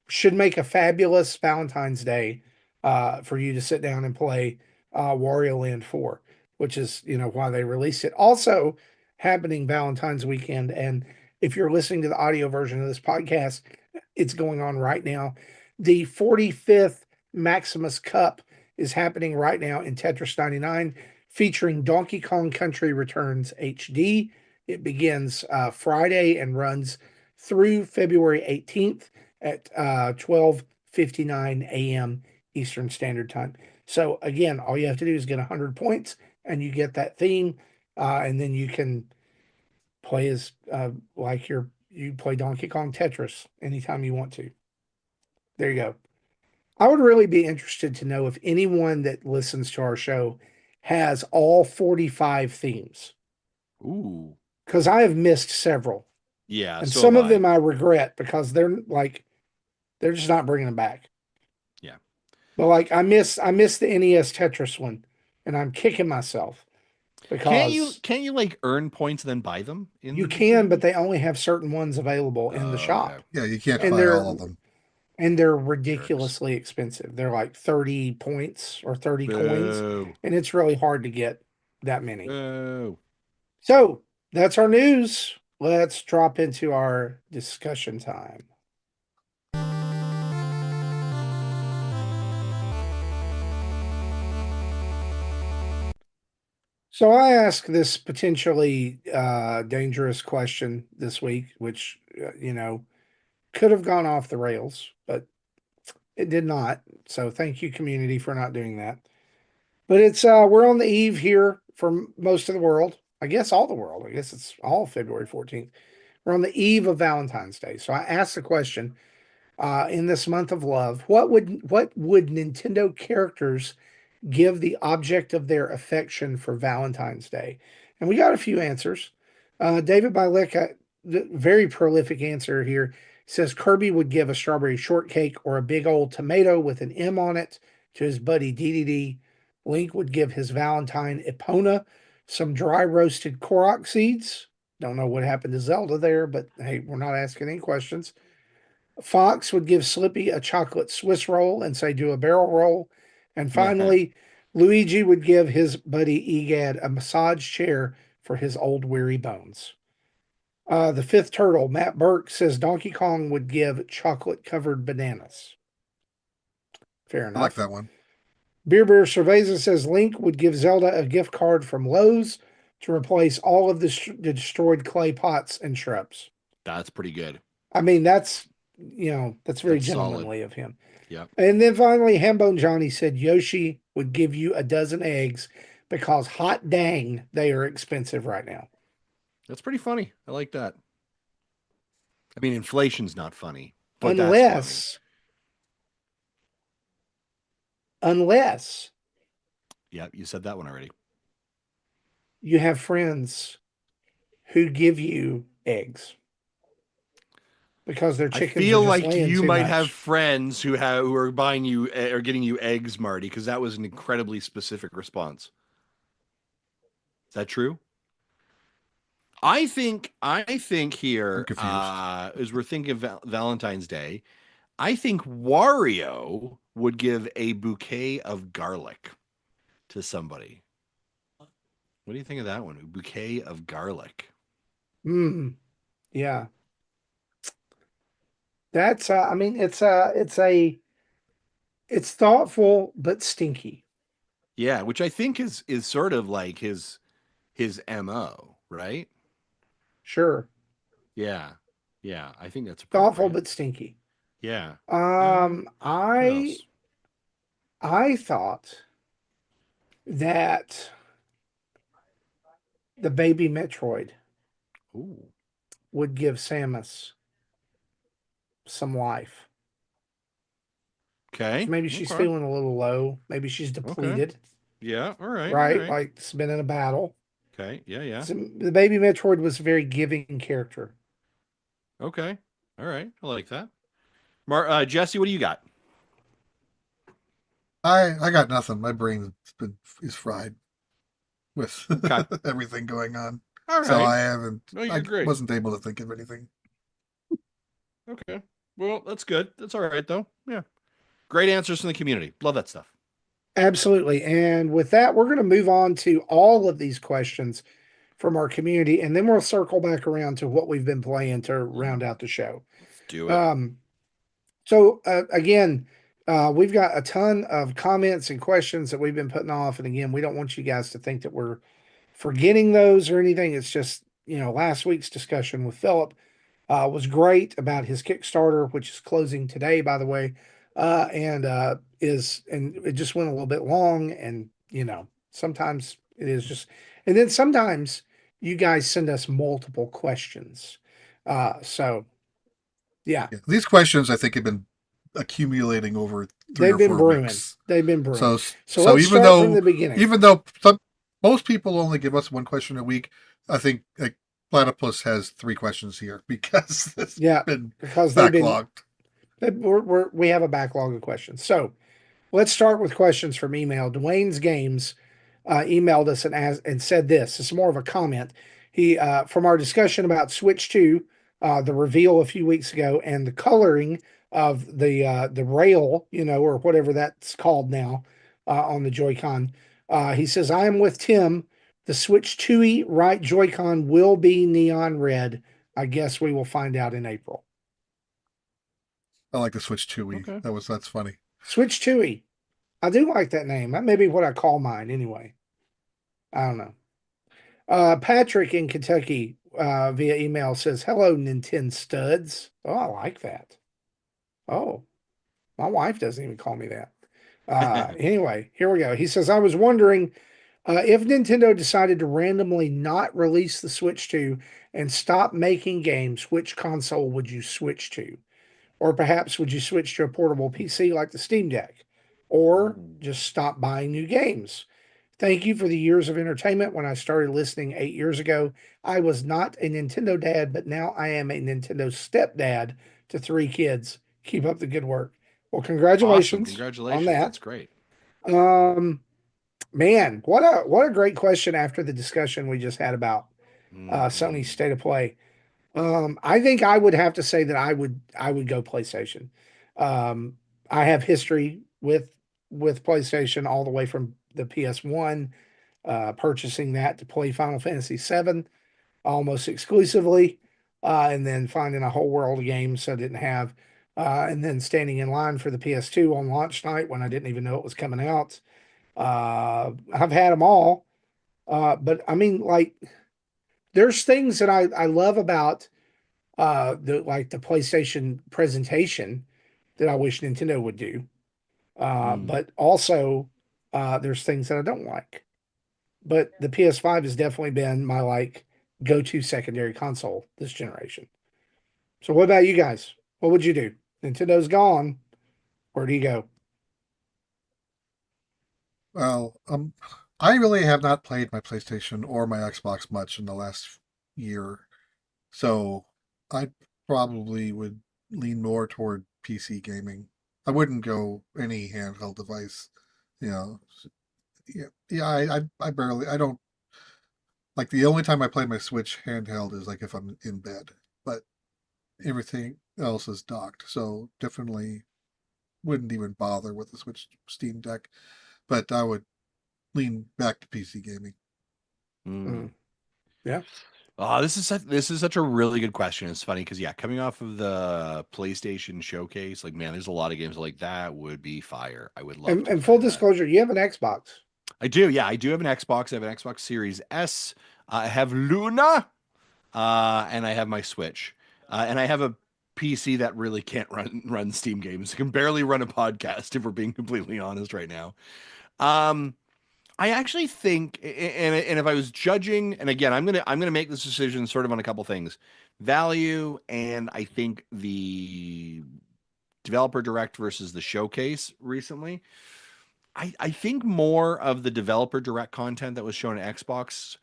Should make a fabulous Valentine's Day for you to sit down and play Wario Land 4, which is why they released it. Also happening Valentine's weekend, and if you're listening to the audio version of this podcast, it's going on right now. The 45th Maximus Cup is happening right now in Tetris 99, featuring Donkey Kong Country Returns HD. It begins Friday and runs through February 18th at 12:59 a.m. Eastern Standard Time. So again, all you have to do is get 100 points, and you get that theme, and then you can play as like you play Donkey Kong Tetris anytime you want to. There you go. I would really be interested to know if anyone that listens to our show has all 45 themes, Ooh, because I have missed several, yeah. and So some have of I. them I regret because they're just not bringing them back. Yeah. But like I miss the NES Tetris one, and I'm kicking myself because Can't you like earn points and then buy them in you the can, but game? they only have certain ones available in the Okay. shop, Yeah, you can't and buy they're all of them. Jerks. ridiculously expensive. They're like 30 points or 30 coins, Boo. and it's really hard to get that many. Boo. So that's our news. Let's drop into our discussion time. So I asked this potentially dangerous question this week, which could have gone off the rails, but it did not. So thank you, community, for not doing that. But it's we're on the eve here for most of the world. I guess all the world. I guess it's all February 14th. We're on the eve of Valentine's Day. So I asked the question, in this month of love, what would Nintendo characters give the object of their affection for Valentine's Day? And we got a few answers. David Bilek, very prolific answer here, says Kirby would give a strawberry shortcake or a big old tomato with an M on it to his buddy DDD. Link would give his Valentine Epona some dry roasted Korok seeds. Don't know what happened to Zelda there, but hey, we're not asking any questions. Fox would give Slippy a chocolate Swiss roll and say, do a barrel roll. And finally, Luigi would give his buddy Egad a massage chair for his old weary bones. The fifth turtle, Matt Burke, says Donkey Kong would give chocolate covered bananas. Fair I like enough. that one. Beer Beer Cerveza says Link would give Zelda a gift card from Lowe's to replace all of the destroyed clay pots and shrubs. That's pretty good. I mean, that's very That's solid. gentlemanly of him. Yeah. And then finally, Hambone Johnny said Yoshi would give you a dozen eggs because hot dang, they are expensive right now. That's pretty funny. I like that. I mean, inflation's not funny, but that's funny. Unless Yeah, you said that one already. you have friends who give you eggs because their I chickens are feel just like laying you too might have much. friends who are buying you or getting you eggs, Marty, because that was an incredibly specific response. Is that true? I think I'm here, confused. as we're thinking of Valentine's Day, I think Wario would give a bouquet of garlic to somebody. What do you think of that one? A bouquet of garlic. Mm, yeah, that's. I mean, it's thoughtful but stinky. Yeah, which I think is sort of like his MO, right? Sure, Yeah. Yeah, I think that's thoughtful appropriate. but stinky. Yeah. Uh, Um, what I else? I thought that the baby Metroid Ooh. would give Samus some life. So Okay. maybe she's Okay. feeling a little low. Maybe she's Okay. depleted, Yeah. All right. All right? right. Like it's been in a battle. Okay. Yeah. Yeah. So the baby Metroid was a very giving character. Okay. All right. I like that. Jesse, what do you got? I got nothing. My brain is fried with Okay. everything going on. All So right. I haven't No, you're I great. wasn't able to think of anything. Okay. Well, that's good. That's all right though. Yeah. Great answers from the community. Love that stuff. Absolutely. And with that, we're going to move on to all of these questions from our community, and then we'll circle back around to what we've been playing to round out the show. Let's do it. Um, again, we've got a ton of comments and questions that we've been putting off. And again, we don't want you guys to think that we're forgetting those or anything. It's just, last week's discussion with Philip was great about his Kickstarter, which is closing today, by the way. And it just went a little bit long. And, sometimes it is just, and then sometimes you guys send us multiple questions. So, yeah. Yeah. These questions I think have been accumulating over three They've or been four brewing. weeks. They've been So brewing. So so let's start from the beginning. even though most people only give us one question a week, I think like Platypus has three questions here because it's Yeah, been because backlogged. we have a backlog of questions. So let's start with questions from email. Dwayne's Games emailed us and said this. It's more of a comment. He from our discussion about Switch 2, the reveal a few weeks ago, and the coloring of the rail, or whatever that's called now on the Joy-Con. He says, I am with Tim. The Switch 2E right Joy-Con will be neon red. I guess we will find out in April. I like the Switch 2E. Okay. That's funny. Switch 2E. I do like that name. That may be what I call mine anyway. I don't know. Patrick in Kentucky via email says, hello, Nintendo studs. Oh, I like that. Oh, my wife doesn't even call me that. Anyway, here we go. He says, I was wondering if Nintendo decided to randomly not release the Switch 2 and stop making games, which console would you switch to? Or perhaps would you switch to a portable PC like the Steam Deck? Or Ooh. just stop buying new games? Thank you for the years of entertainment. When I started listening 8 years ago, I was not a Nintendo dad, but now I am a Nintendo stepdad to three kids. Keep up the good work. Well, Awesome. congratulations on Congratulations. that. That's great. Um, Man, what a great question after the discussion we just had about Sony's Hmm. state of play. I think I would have to say that I would go PlayStation. Um, I have history with PlayStation all the way from the PS1, purchasing that to play Final Fantasy VII almost exclusively, and then finding a whole world of games I didn't have, and then standing in line for the PS2 on launch night when I didn't even know it was coming out. I've had them all, but I mean, like, there's things that I love about the PlayStation presentation that I wish Nintendo would do. Mm. But also there's things that I don't like. But the PS5 has definitely been my like go-to secondary console this generation. So what about you guys? What would you do? Nintendo's gone. Where do you go? Well, I really have not played my PlayStation or my Xbox much in the last year, so I probably would lean more toward PC gaming. I wouldn't go any handheld device, you know. Yeah, yeah. I don't like the only time I play my Switch handheld is like if I'm in bed, but everything else is docked, so definitely wouldn't even bother with the Switch Steam Deck. But I would lean back to PC gaming. Mm. Mm, yeah. Oh, this is such a really good question. It's funny because yeah, coming off of the PlayStation showcase, like man, there's a lot of games like that would be fire. I would love to And play full that. disclosure, you have an Xbox. I do, yeah, I do have an Xbox. I have an Xbox Series S. I have Luna, and I have my Switch, and I have a PC that really can't run Steam games. It can barely run a podcast, if we're being completely honest right now. Um, I actually think, and if I was judging, and again, I'm gonna make this decision sort of on a couple things, value, and I think the developer direct versus the showcase recently. I think more of the developer direct content that was shown at Xbox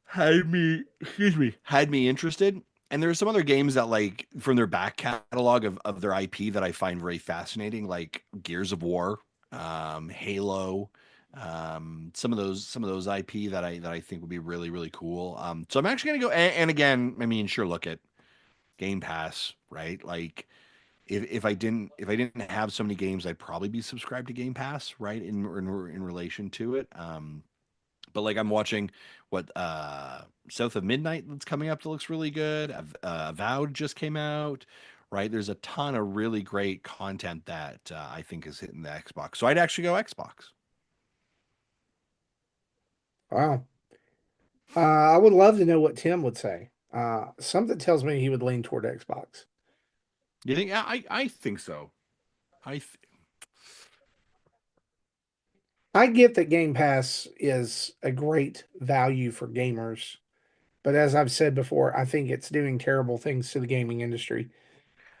had me interested. And there are some other games that like from their back catalog of their IP that I find very fascinating, like Gears of War, Halo, some of those IP that I think would be really really cool. So I'm actually gonna go and again, I mean, sure, look at Game Pass, right? Like if I didn't have so many games, I'd probably be subscribed to Game Pass, right? In relation to it. But like I'm watching what South of Midnight that's coming up that looks really good. Avowed just came out, right? There's a ton of really great content that I think is hitting the Xbox. So I'd actually go Xbox. Wow. I would love to know what Tim would say. Something tells me he would lean toward Xbox. You think? Yeah, I think so. I th- I get that Game Pass is a great value for gamers, but as I've said before, I think it's doing terrible things to the gaming industry.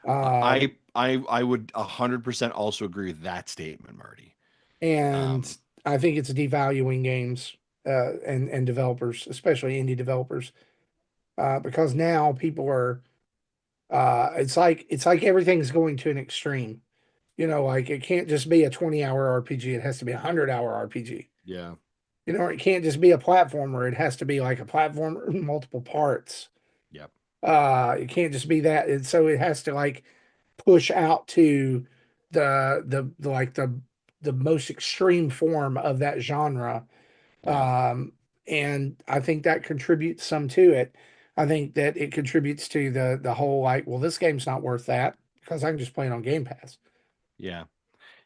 Um, I would 100% also agree with that statement, Marty. and Um, I think it's devaluing games and developers, especially indie developers, because now people are. It's like everything's going to an extreme. You know, like it can't just be a 20-hour RPG. It has to be a 100-hour RPG. yeah, You know, it can't just be a platformer. It has to be like a platformer in multiple parts. yep, It can't just be that. And so it has to like push out to the most extreme form of that genre. yep, Um, and I think that contributes some to it. I think that it contributes to the whole like, well, this game's not worth that because I can just play it on Game Pass. yeah,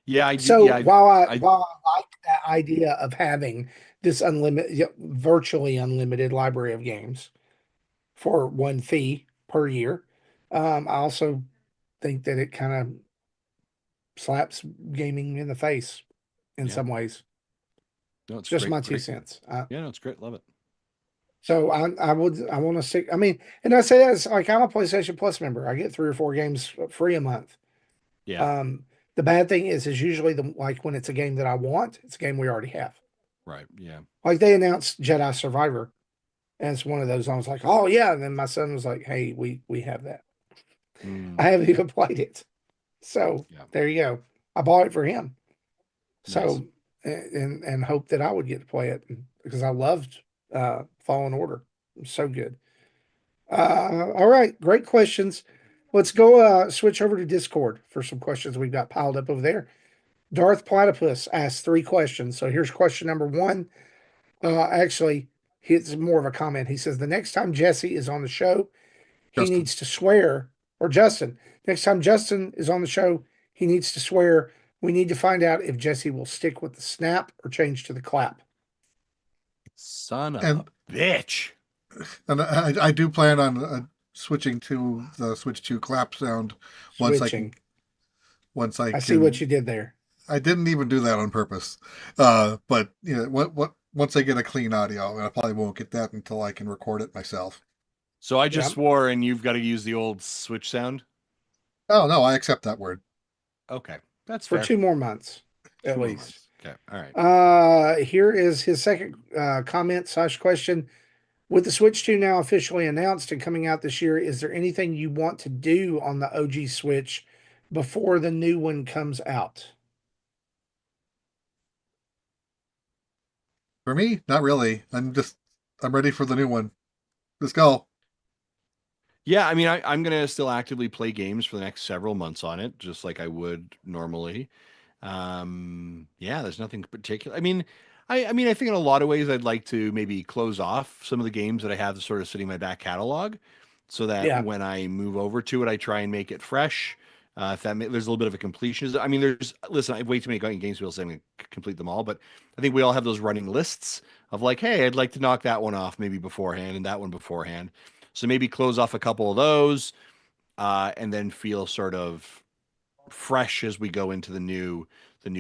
yeah. I do. So Yeah, I while I like that idea of having this unlimited, virtually unlimited library of games for one fee per year, I also think that it kind of slaps gaming in the face in yeah. some ways. No, it's Just my great, two great. cents. Yeah, no, it's great. Love it. So I want to stick. I mean, and I say that as like I'm a PlayStation Plus member. I get 3 or 4 games free a month. Yeah, Um, the bad thing is usually the like when it's a game that I want, it's a game we already have. right. Yeah. Like they announced Jedi Survivor, and it's one of those. I was like, oh yeah. And then my son was like, hey, we have that. Mm, I haven't even played it, so yeah. there you go. I bought it for him. Nice. So and hope that I would get to play it because I loved Fallen Order. It was so good. All right, great questions. Let's go switch over to Discord for some questions we've got piled up over there. Darth Platypus asked 3 questions. So here's question number one. Actually, it's more of a comment. He says the next time Jesse is on the show, he Justin. needs to swear, or Justin. Next time Justin is on the show, he needs to swear. We need to find out if Jesse will stick with the snap or change to the clap. Son of a And bitch. I do plan on switching to the Switch 2 clap sound once I can Switching. once I I see what can. you did there. I didn't even do that on purpose. But you know, what once I get a clean audio, and I probably won't get that until I can record it myself. So I just Yeah. swore, and you've got to use the old switch sound. Oh no, I accept that word. Okay, that's for fair. 2 more months at 2 more least. months. Okay, all right. Here is his second comment slash question. With the Switch 2 now officially announced and coming out this year, is there anything you want to do on the OG Switch before the new one comes out? For me, not really. I'm ready for the new one. Let's go. Yeah, I mean, I'm gonna still actively play games for the next several months on it, just like I would normally. Yeah, there's nothing particular. I mean, I think in a lot of ways I'd like to maybe close off some of the games that I have sort of sitting in my back catalog, so that Yeah. when I move over to it, I try and make it fresh. If there's a little bit of a completion. I mean, listen, I have way too many games to be able to say I'm going to complete them all, but I think we all have those running lists of like, hey, I'd like to knock that one off maybe beforehand and that one beforehand. So maybe close off a couple of those, and then feel sort of fresh as we go into the new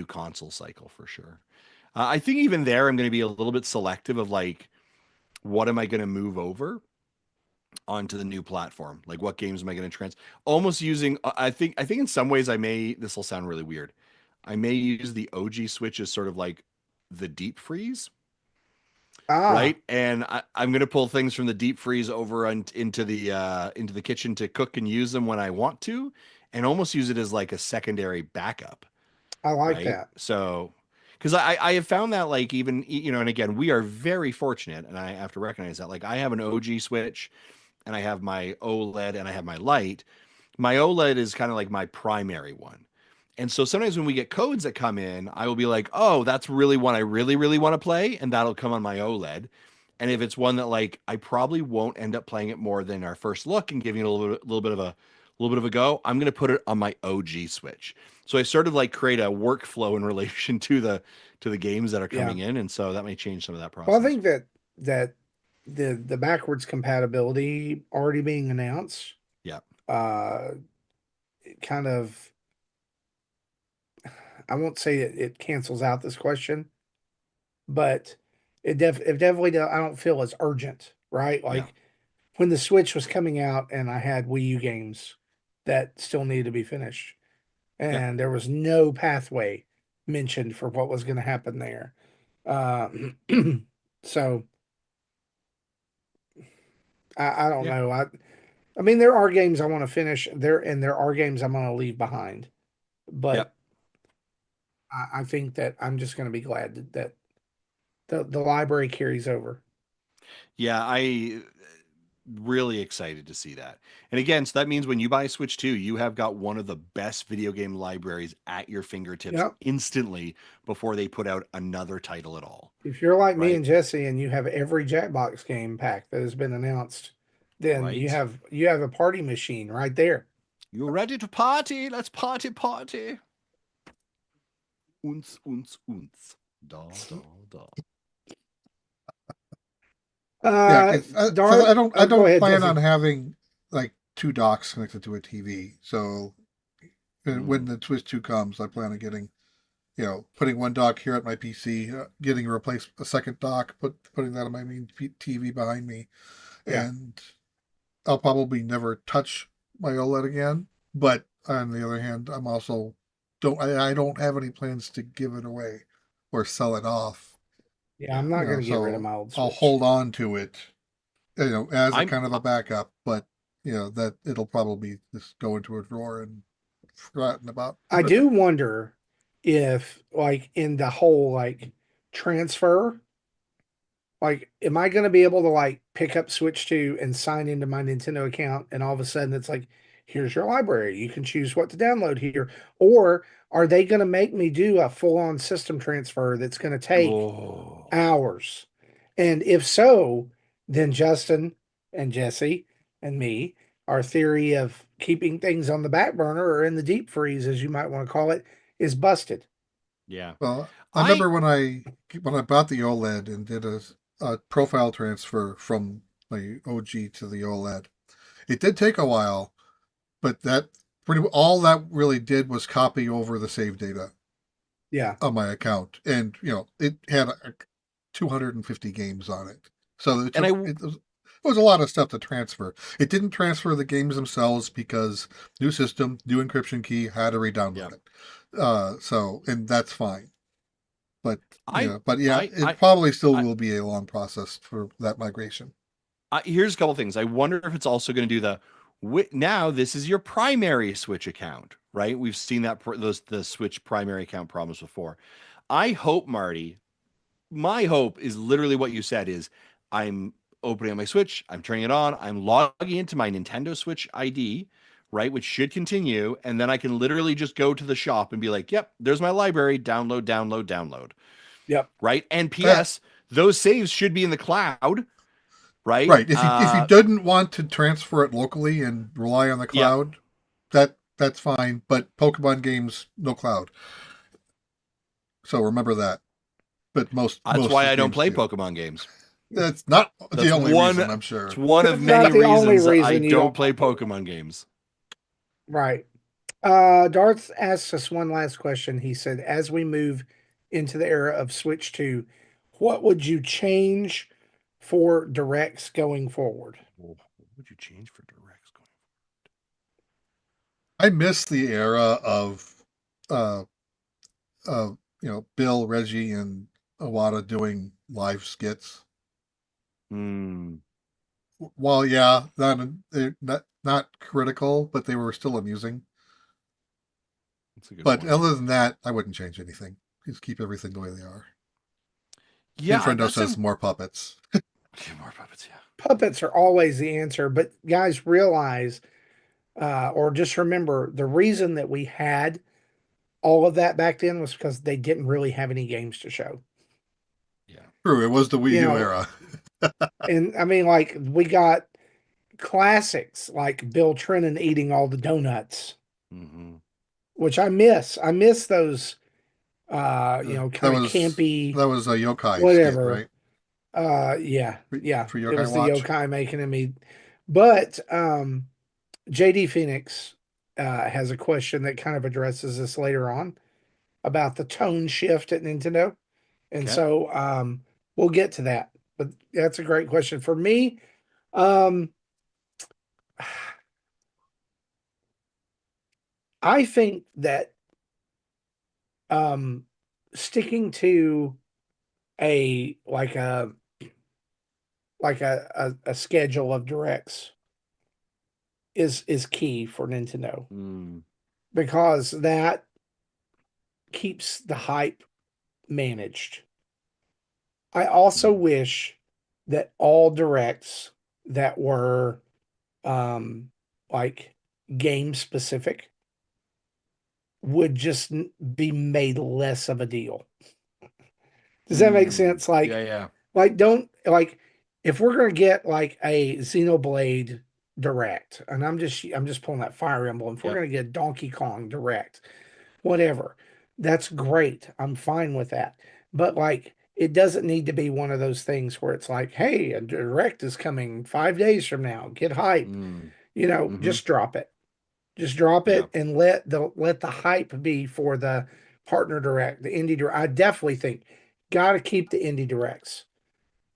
console cycle for sure. I think even there, I'm going to be a little bit selective of like, what am I going to move over onto the new platform? Like, what games am I going to almost using? I think in some ways I may. This will sound really weird. I may use the OG Switch as sort of like the deep freeze, Ah, right? And I'm going to pull things from the deep freeze over into the kitchen to cook and use them when I want to, and almost use it as like a secondary backup, I like right? that. So, because I have found that like and again, we are very fortunate, and I have to recognize that like I have an OG Switch, and I have my OLED, and I have my light. My OLED is kind of like my primary one. And so sometimes when we get codes that come in, I will be like, oh, that's really one I really, really want to play. And that'll come on my OLED. And if it's one that like I probably won't end up playing it more than our first look and giving it a little bit of a go, I'm going to put it on my OG Switch. So I sort of like create a workflow in relation to the games that are Yeah. coming in, and so that may change some of that Well, I process. think that the backwards compatibility already being announced, Yeah. uh, kind of, I won't say it cancels out this question, but it definitely I don't feel as urgent, right? Yeah. Like when the Switch was coming out and I had Wii U games that still needed to be finished, Yeah. and there was no pathway mentioned for what was going to happen there. Uh, so I don't Yeah. know. I mean, there are games I want to finish there, and there are games I'm going to leave behind. Yeah. But I think that I'm just going to be glad that the library carries over. Yeah, I really excited to see that. And again, so that means when you buy a Switch 2, you have got one of the best video game libraries at your fingertips Yep. instantly before they put out another title at all, If you're like me right? and Jesse, and you have every Jackbox game pack that has been announced, then you Right? have a party machine right there. You ready to party? Let's party, party. Unz, unz, unz. Da, da, da. Yeah, Uh, because Dar. I Oh, go don't ahead, plan on Jesse. having like two docks connected to a TV. So when Mm, the Twist 2 comes, I plan on getting, putting one dock here at my PC, getting a second dock, putting that on my main TV behind me, Yeah. and I'll probably never touch my OLED again. But on the other hand, I don't have any plans to give it away or sell it off. Yeah, yeah. I'm not going to get rid of So my old I'll Switch. hold on to it, as a I'm kind of a backup. But that it'll probably just go into a drawer and forgotten about. I do wonder if, like, in the whole like transfer, like, am I going to be able to like pick up Switch 2 and sign into my Nintendo account, and all of a sudden it's like, here's your library. You can choose what to download here. Or are they going to make me do a full on system transfer that's going to take oh hours? And if so, then Justin and Jesse and me, our theory of keeping things on the back burner or in the deep freeze, as you might want to call it, is busted. yeah. Well, I I remember when I bought the OLED and did a profile transfer from my OG to the OLED. It did take a while, but all that really did was copy over the save data Yeah. on my account, and it had 250 games on it. So and I it was was a lot of stuff to transfer. It didn't transfer the games themselves because new system, new encryption key, had to Yeah. re-download it. And that's fine. But I but yeah, I it I probably still I, will be a long process for that migration. here's a couple things. I wonder if it's also going to do now this is your primary Switch account, right? We've seen the Switch primary account problems before. I hope, Marty, my hope is literally what you said is I'm opening up my Switch, I'm turning it on, I'm logging into my Nintendo Switch ID, right, which should continue, and then I can literally just go to the shop and be like, "Yep, there's my library, download, download, download." Yep. Right? And That PS, those saves should be in the cloud, right? right. If you didn't want to transfer it locally and rely on the Yep. cloud, that's fine. But Pokemon games, no cloud. So remember that. But most That's most why I don't games play do. Pokemon games. That's not the That's only one reason, I'm it's sure. one of That's many not the only reasons I reason you don't don't play like Pokemon. Pokemon games. Right. Darth asks us one last question. He said, as we move into the era of Switch 2, what would you change for directs going forward? What would you change for directs going? I miss the era of uh Bill, Reggie, and Awada doing live skits. Hmm, Well, yeah, not critical, but they were still amusing. that's a good But point. other than that, I wouldn't change anything. Just keep everything the way they are. Yeah, Infrendo that's says a more puppets. more puppets. Yeah. Puppets are always the answer, but guys realize, or just remember, the reason that we had all of that back then was because they didn't really have any games to show. Yeah. True, it was the Wii You U know, era. and I mean, like, we got classics like Bill Trennan eating all the donuts, Hmm. which I miss. I miss those, That kind of was campy, that was a yokai skit, whatever. right? Yeah, For, yeah. for It Yokai was the Watch. yokai making him eat. But JD Phoenix has a question that kind of addresses this later on about the tone shift at Nintendo. And Okay. so we'll get to that. But that's a great question. For me, um, I think that um, sticking to a like a a schedule of directs is key for Nintendo Mm, because that keeps the hype managed. I also mhm. wish that all directs that were um like game specific would just be made less of a deal. Does that make Mm. sense? Yeah, yeah. Don't like if we're gonna get like a Xenoblade direct, and I'm just pulling that Fire Emblem. If we're Yep. gonna get Donkey Kong direct, whatever, that's great. I'm fine with that. But like, it doesn't need to be one of those things where it's like, hey, a direct is coming 5 days from now. Get hype. Mm. Hmm. Just drop it. Just drop Yeah. it and let the hype be for the partner direct, the indie direct. I definitely think got to keep the indie directs.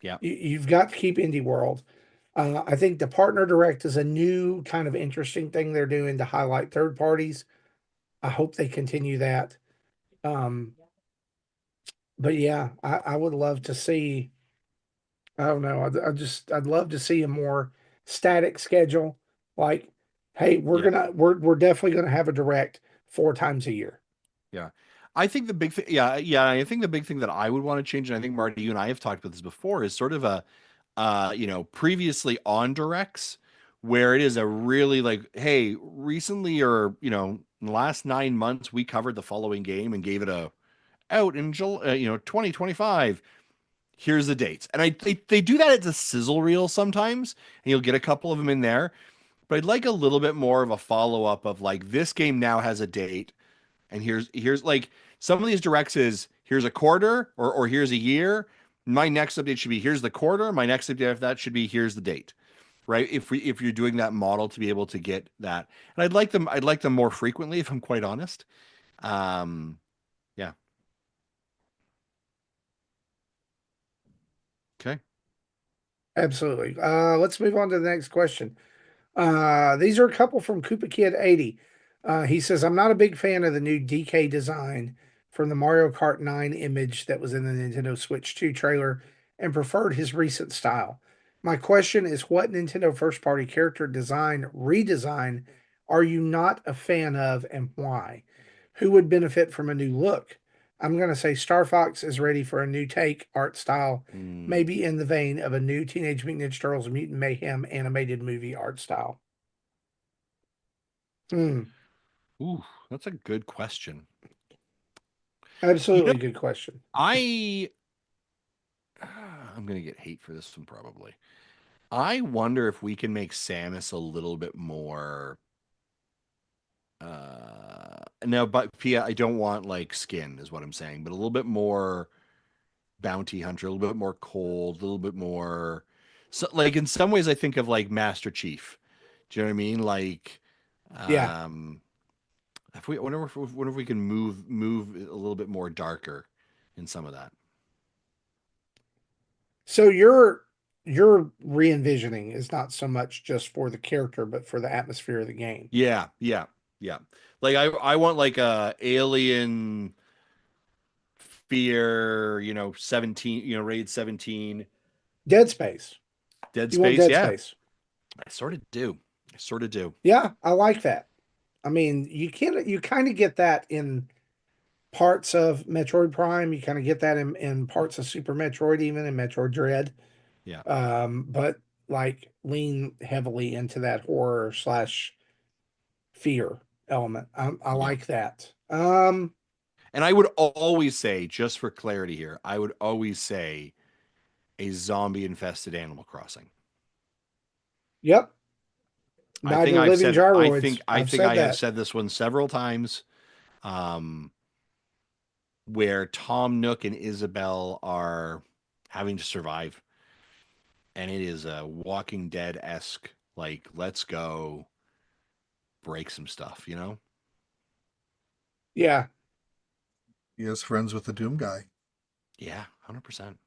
Yeah. You've got to keep indie world. I think the partner direct is a new kind of interesting thing they're doing to highlight third parties. I hope they continue that. Um, but yeah, I would love to see. I don't know. I'd love to see a more static schedule. Like, hey, Yeah. we're definitely gonna have a direct 4 times a year. Yeah. I think the big thing, yeah, yeah. I think the big thing that I would want to change, and I think Marty, you and I have talked about this before, is sort of previously on directs where it is a really like, hey, recently or, in the last 9 months, we covered the following game and gave it a out in 2025. Here's the dates. And they do that as a sizzle reel sometimes, and you'll get a couple of them in there. But I'd like a little bit more of a follow up of like this game now has a date, and here's like some of these directs is here's a quarter or here's a year. My next update should be here's the quarter. My next update after that should be here's the date. Right? If you're doing that model to be able to get that. And I'd like them more frequently if I'm quite honest. Um yeah. Okay. Absolutely. Let's move on to the next question. These are a couple from Koopa Kid 80. He says, I'm not a big fan of the new DK design from the Mario Kart 9 image that was in the Nintendo Switch 2 trailer and preferred his recent style. My question is, what Nintendo first party character design redesign are you not a fan of and why? Who would benefit from a new look? I'm going to say Star Fox is ready for a new take art style, Hmm. maybe in the vein of a new Teenage Mutant Ninja Turtles Mutant Mayhem animated movie art style. Hmm. Ooh, that's a good question. You know, Absolutely good question. I I'm gonna get hate for this one probably. I wonder if we can make Samus a little bit more no, but Pia, I don't want like skin is what I'm saying, but a little bit more bounty hunter, a little bit more cold, a little bit more so like in some ways I think of like Master Chief. Do you know what I mean? Like Yeah. um if we wonder if we can move a little bit more darker in some of that. So your re-envisioning is not so much just for the character, but for the atmosphere of the game. Yeah, yeah, yeah. Like I want like a alien fear, 17, raid 17, Dead Space. Dead You want Space. Dead Yeah, Space. I sort of do. I sort of do. Yeah, I like that. I mean, you kind of get that in parts of Metroid Prime. You kind of get that in parts of Super Metroid, even in Metroid Dread. Yeah, But like lean heavily into that horror slash fear element. I yeah. like that. And I would always say, just for clarity here, I would always say a zombie infested Animal Crossing. Yep. I think Neither I've living said I gyroids. think I I've think said I have that. said this one several times. Um, where Tom Nook and Isabel are having to survive, and it is a Walking Dead esque. Like, let's go break some stuff. Yeah. He is friends with the Doom guy. Yeah, 100%.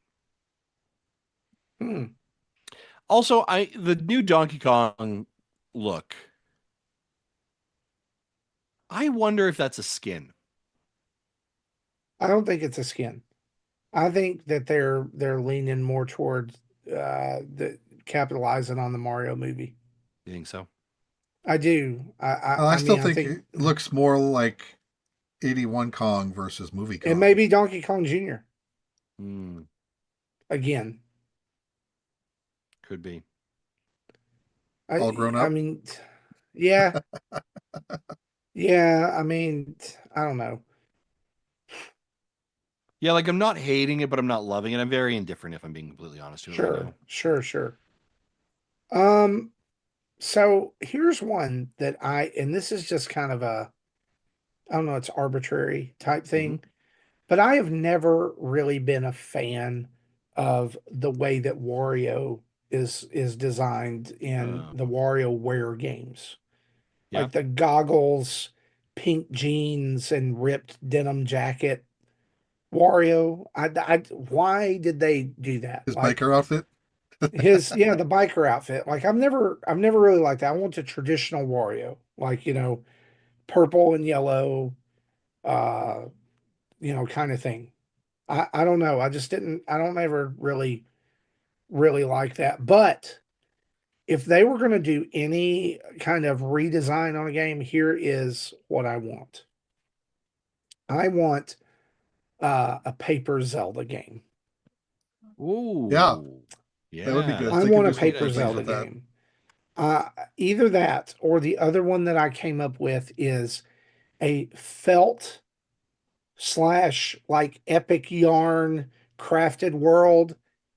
Hmm. Also, I the new Donkey Kong look. I wonder if that's a skin. I don't think it's a skin. I think that they're leaning more towards the capitalizing on the Mario movie. You think so? I do. I I still mean I think think it looks more like 81 Kong versus movie it may Kong. be Donkey Kong Jr. Hmm, again. could be. All grown I up. mean, yeah, yeah. I mean, I don't know. Yeah, like I'm not hating it, but I'm not loving it. I'm very indifferent if I'm being completely honest to it right now. Sure, sure, sure. Um, so here's one that and this is just kind of I don't know, it's arbitrary type Hmm. thing, but I have never really been a fan of the way that Wario is designed in the Oh, WarioWare games. yeah. Like the goggles, pink jeans, and ripped denim jacket. Wario, why did they do that? His Like biker outfit. yeah, the biker outfit. Like I've never really liked that. I want a traditional Wario, like purple and yellow, uh, kind of thing. I don't know. I just didn't. I don't ever really like that. But if they were going to do any kind of redesign on a game, here is what I want. I want a paper Zelda game. Yeah, Ooh, that would be yeah, good. I that's They a could want a do that's a some neat paper cool things Zelda idea. with that. game. Either that or the other one that I came up with is a felt slash like epic yarn crafted world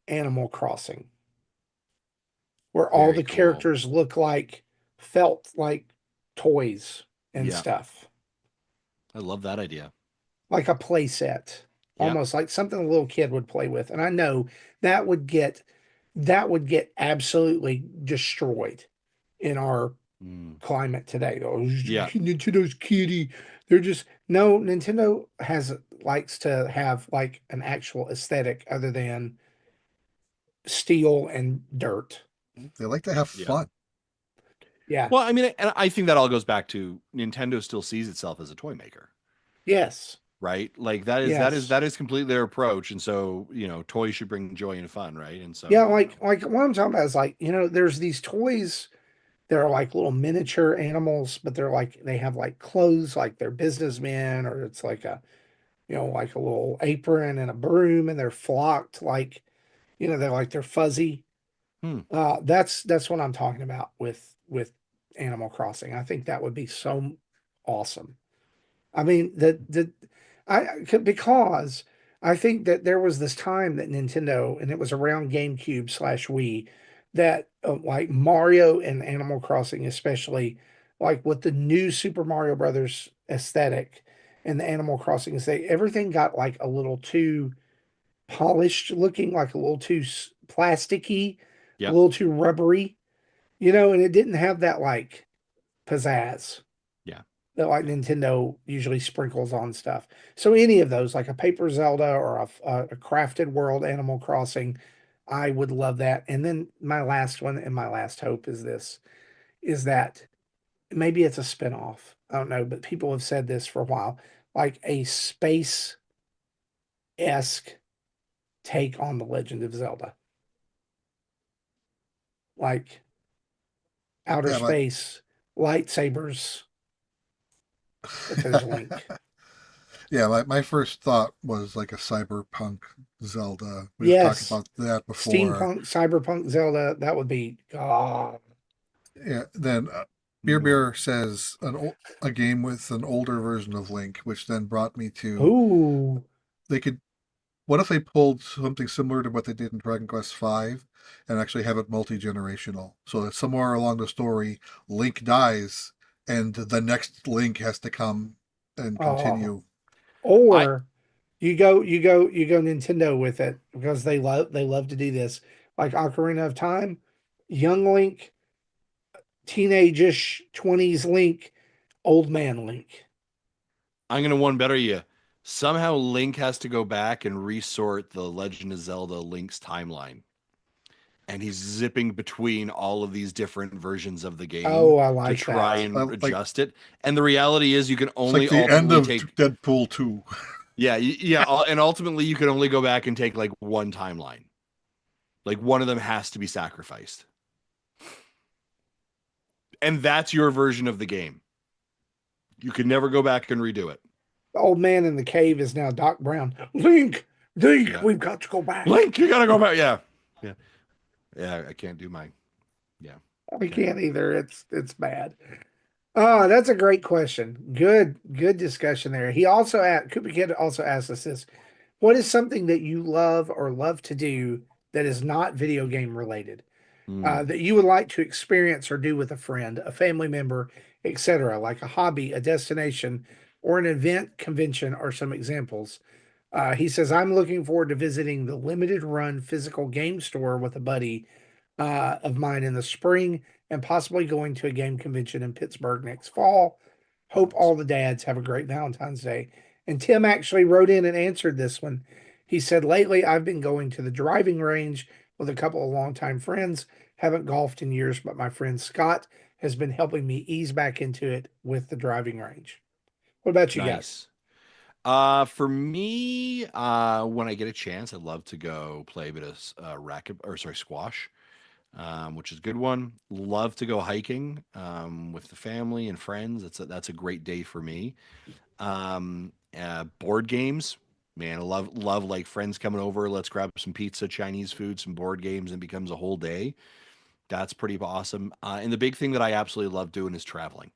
Animal Crossing, where all Very the cool. characters look like felt like toys and Yeah, stuff, I love that idea. like a play set, Yeah. almost like something a little kid would play with. And I know that would get that would get absolutely destroyed in our Mm. climate today. Oh, Yeah. Nintendo's kitty. They're just no. Nintendo has likes to have like an actual aesthetic other than steel and dirt. They like to have Yeah. fun. Yeah. Well, I mean, and I think that all goes back to Nintendo still sees itself as a toy maker, Yes. right? Like that is completely their approach, and so toys should bring joy and fun, right? And so Yeah, like what I'm talking about is like, there's these toys that are like little miniature animals, but they're like they have like clothes like they're businessmen, or it's like like a little apron and a broom, and they're flocked like, they're fuzzy. Hmm. That's what I'm talking about with Animal Crossing. I think that would be so awesome. I mean, because I think that there was this time that Nintendo, and it was around GameCube slash Wii, that like Mario and Animal Crossing, especially like with the new Super Mario Brothers aesthetic and the Animal Crossing aesthetic, everything got like a little too polished looking, like a little too plasticky, a Yep. little too rubbery, and it didn't have that like pizzazz Yeah. that like Nintendo usually sprinkles on stuff. So any of those, like a Paper Zelda or a Crafted World Animal Crossing, I would love that. And then my last one and my last hope is that maybe it's a spinoff. I don't know, but people have said this for a while, like a space-esque take on the Legend of Zelda, like outer Yeah, but space, lightsabers, but there's Link. yeah, my first thought was like a cyberpunk Zelda. We've talked Yes, about that before. steampunk, cyberpunk Zelda, that would be God. Yeah, then Beer No. Beer says a game with an older version of Link, which then brought me to Ooh, they could. What if they pulled something similar to what they did in Dragon Quest V and actually have it multi-generational? So that somewhere along the story, Link dies and the next Link has to come and oh, continue. I or you go Nintendo with it because they love to do this. Like Ocarina of Time, young Link, teenage-ish 20s Link, old man Link. I'm gonna one better you. Somehow Link has to go back and resort the Legend of Zelda Link's timeline, and he's zipping between all of these different versions of the game Oh, I to like try that. and Like adjust it. And the reality is, you can it's like only the end ultimately of take Deadpool 2. and ultimately you can only go back and take like one timeline. Like one of them has to be sacrificed, and that's your version of the game. You can never go back and redo it. The old man in the cave is now Doc Brown. Link, Link, Yeah, we've got to go back. Link, you gotta go back. Yeah, yeah, yeah. I can't do my yeah. I Can't do can't either. It's bad. Oh, that's a great question. Good discussion there. He also asked, Koopa Kid also asked us this. What is something that you love or love to do that is not video game related, it. Mm. that you would like to experience or do with a friend, a family member, etc., like a hobby, a destination, or an event, convention, or some examples? He says, I'm looking forward to visiting the limited run physical game store with a buddy of mine in the spring and possibly going to a game convention in Pittsburgh next fall. Hope Nice. all the dads have a great Valentine's Day. And Tim actually wrote in and answered this one. He said, lately I've been going to the driving range with a couple of longtime friends. Haven't golfed in years, but my friend Scott has been helping me ease back into it with the driving range. What about you guys? Nice. For me, when I get a chance, I'd love to go play a bit of racket or sorry, squash, which is a good one. Love to go hiking with the family and friends. That's a great day for me. Board games, man, I love like friends coming over. Let's grab some pizza, Chinese food, some board games, and it becomes a whole day. That's pretty awesome. And the big thing that I absolutely love doing is traveling.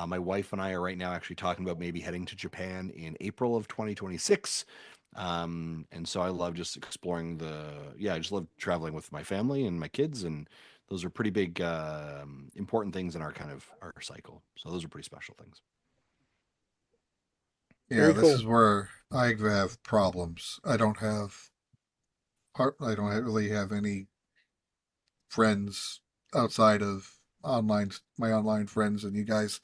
My wife and I are right now actually talking about maybe heading to Japan in April of 2026. And so I love just exploring I just love traveling with my family and my kids. And those are pretty big, important things in our kind of our cycle. So those are pretty special things. Yeah, Very this is cool. where I have problems. I don't really have any friends outside of my online friends and you guys.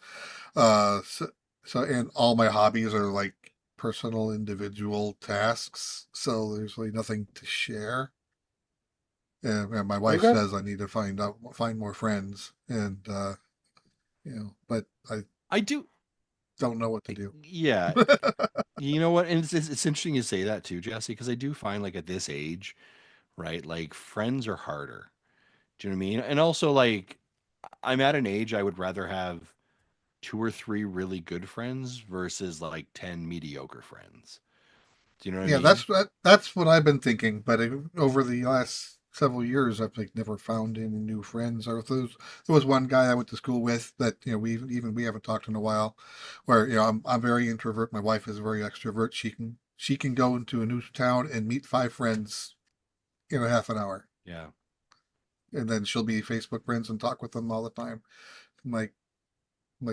And all my hobbies are like personal individual tasks, so there's really nothing to share. And my wife Okay. says I need to find more friends, and but I I do. don't know what to do. Yeah. You know what? And it's interesting you say that too, Jesse, because I do find like at this age, right? Like friends are harder. Do you know what I mean? And also like I'm at an age I would rather have two or three really good friends versus like 10 mediocre friends. Do you know what I Yeah, mean? that's what I've been thinking. But over the last several years, I've like never found any new friends. Or there was one guy I went to school with that we haven't talked in a while. Where I'm very introvert. My wife is very extrovert. She can go into a new town and meet five friends in a half an hour, Yeah. and then she'll be Facebook friends and talk with them all the time. I'm like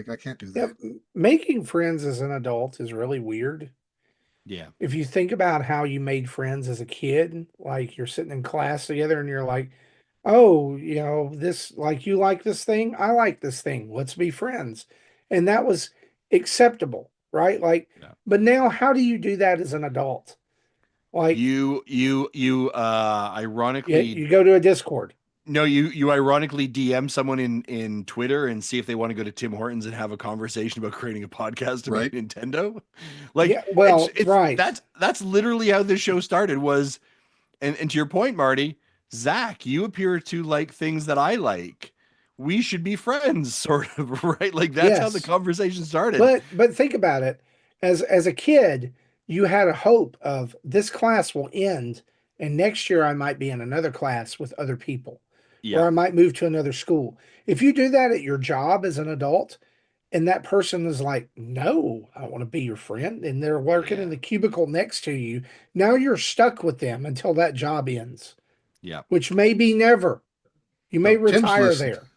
I can't do Yeah, that. making friends as an adult is really weird. Yeah. If you think about how you made friends as a kid, like you're sitting in class together and you're like, oh, this, like, you like this thing, I like this thing, let's be friends. And that was acceptable, right? Like, Yeah. but now how do you do that as an adult? Like, You ironically you go to a Discord. no, you ironically DM someone in Twitter and see if they want to go to Tim Hortons and have a conversation about creating a podcast about Right? Nintendo. Like Yeah, well, it's right. that's literally how this show started was and to your point, Marty, Zach, you appear to like things that I like. We should be friends, sort of, right? Like that's how the Yes. conversation started. But think about it. As a kid, you had a hope of this class will end and next year I might be in another class with other people or Yeah, I might move to another school. If you do that at your job as an adult and that person is like, "No, I want to be your friend," and they're working in yeah, the cubicle next to you, now you're stuck with them until that job ends, yeah. which may be never. You may So retire there.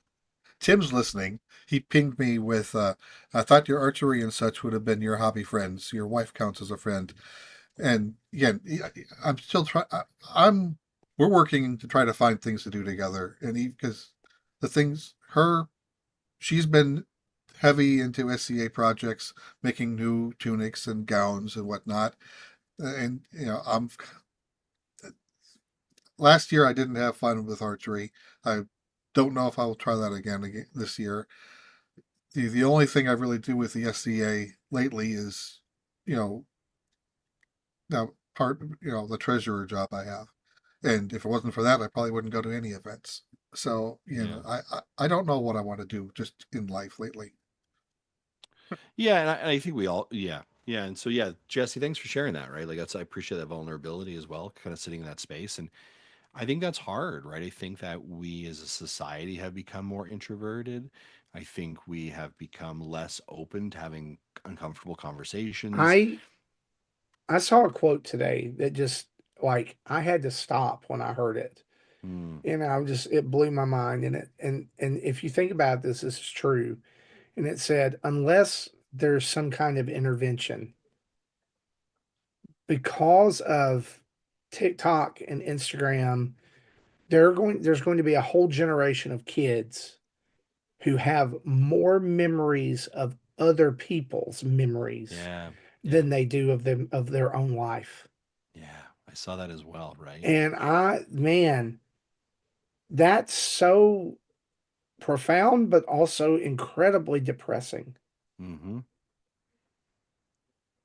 Tim's listening. He pinged me with, I thought your archery and such would have been your hobby friends. Your wife counts as a friend. And again, I'm still trying, we're working to try to find things to do together. And because the things, she's been heavy into SCA projects, making new tunics and gowns and whatnot. And, last year I didn't have fun with archery. I don't know if I will try that again this year. The only thing I really do with the SCA lately is, you know, now the treasurer job I have, and if it wasn't for that, I probably wouldn't go to any events. So Yeah. I don't know what I want to do just in life lately. Yeah, and I think we all, yeah, yeah, and so yeah, Jesse, thanks for sharing that, right? Like that's I appreciate that vulnerability as well, kind of sitting in that space, and I think that's hard, right? I think that we as a society have become more introverted. I think we have become less open to having uncomfortable conversations. I I saw a quote today that just, like, I had to stop when I heard it. Hmm. It blew my mind. And if you think about this is true. And it said, unless there's some kind of intervention because of TikTok and Instagram, there's going to be a whole generation of kids who have more memories of other people's memories Yeah, yeah, than they do of their own life. yeah. I saw that as well, right? And man, that's so profound, but also incredibly depressing. Mm-hmm.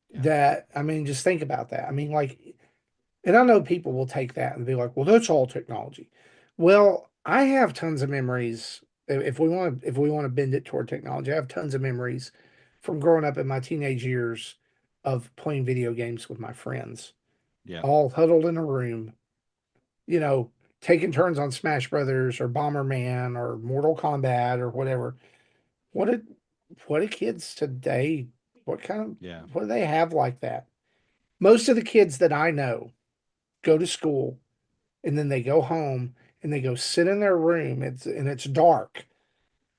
Yeah, That, I mean, just think about that. I mean, like, and I know people will take that and be like, well, that's all technology. Well, I have tons of memories. If we want to bend it toward technology, I have tons of memories from growing up in my teenage years of playing video games with my friends, yeah, all huddled in a room, you know, taking turns on Smash Brothers or Bomberman or Mortal Kombat or whatever. What did what do kids today? yeah, What do they have like that? Most of the kids that I know go to school and then they go home and they go sit in their room. It's dark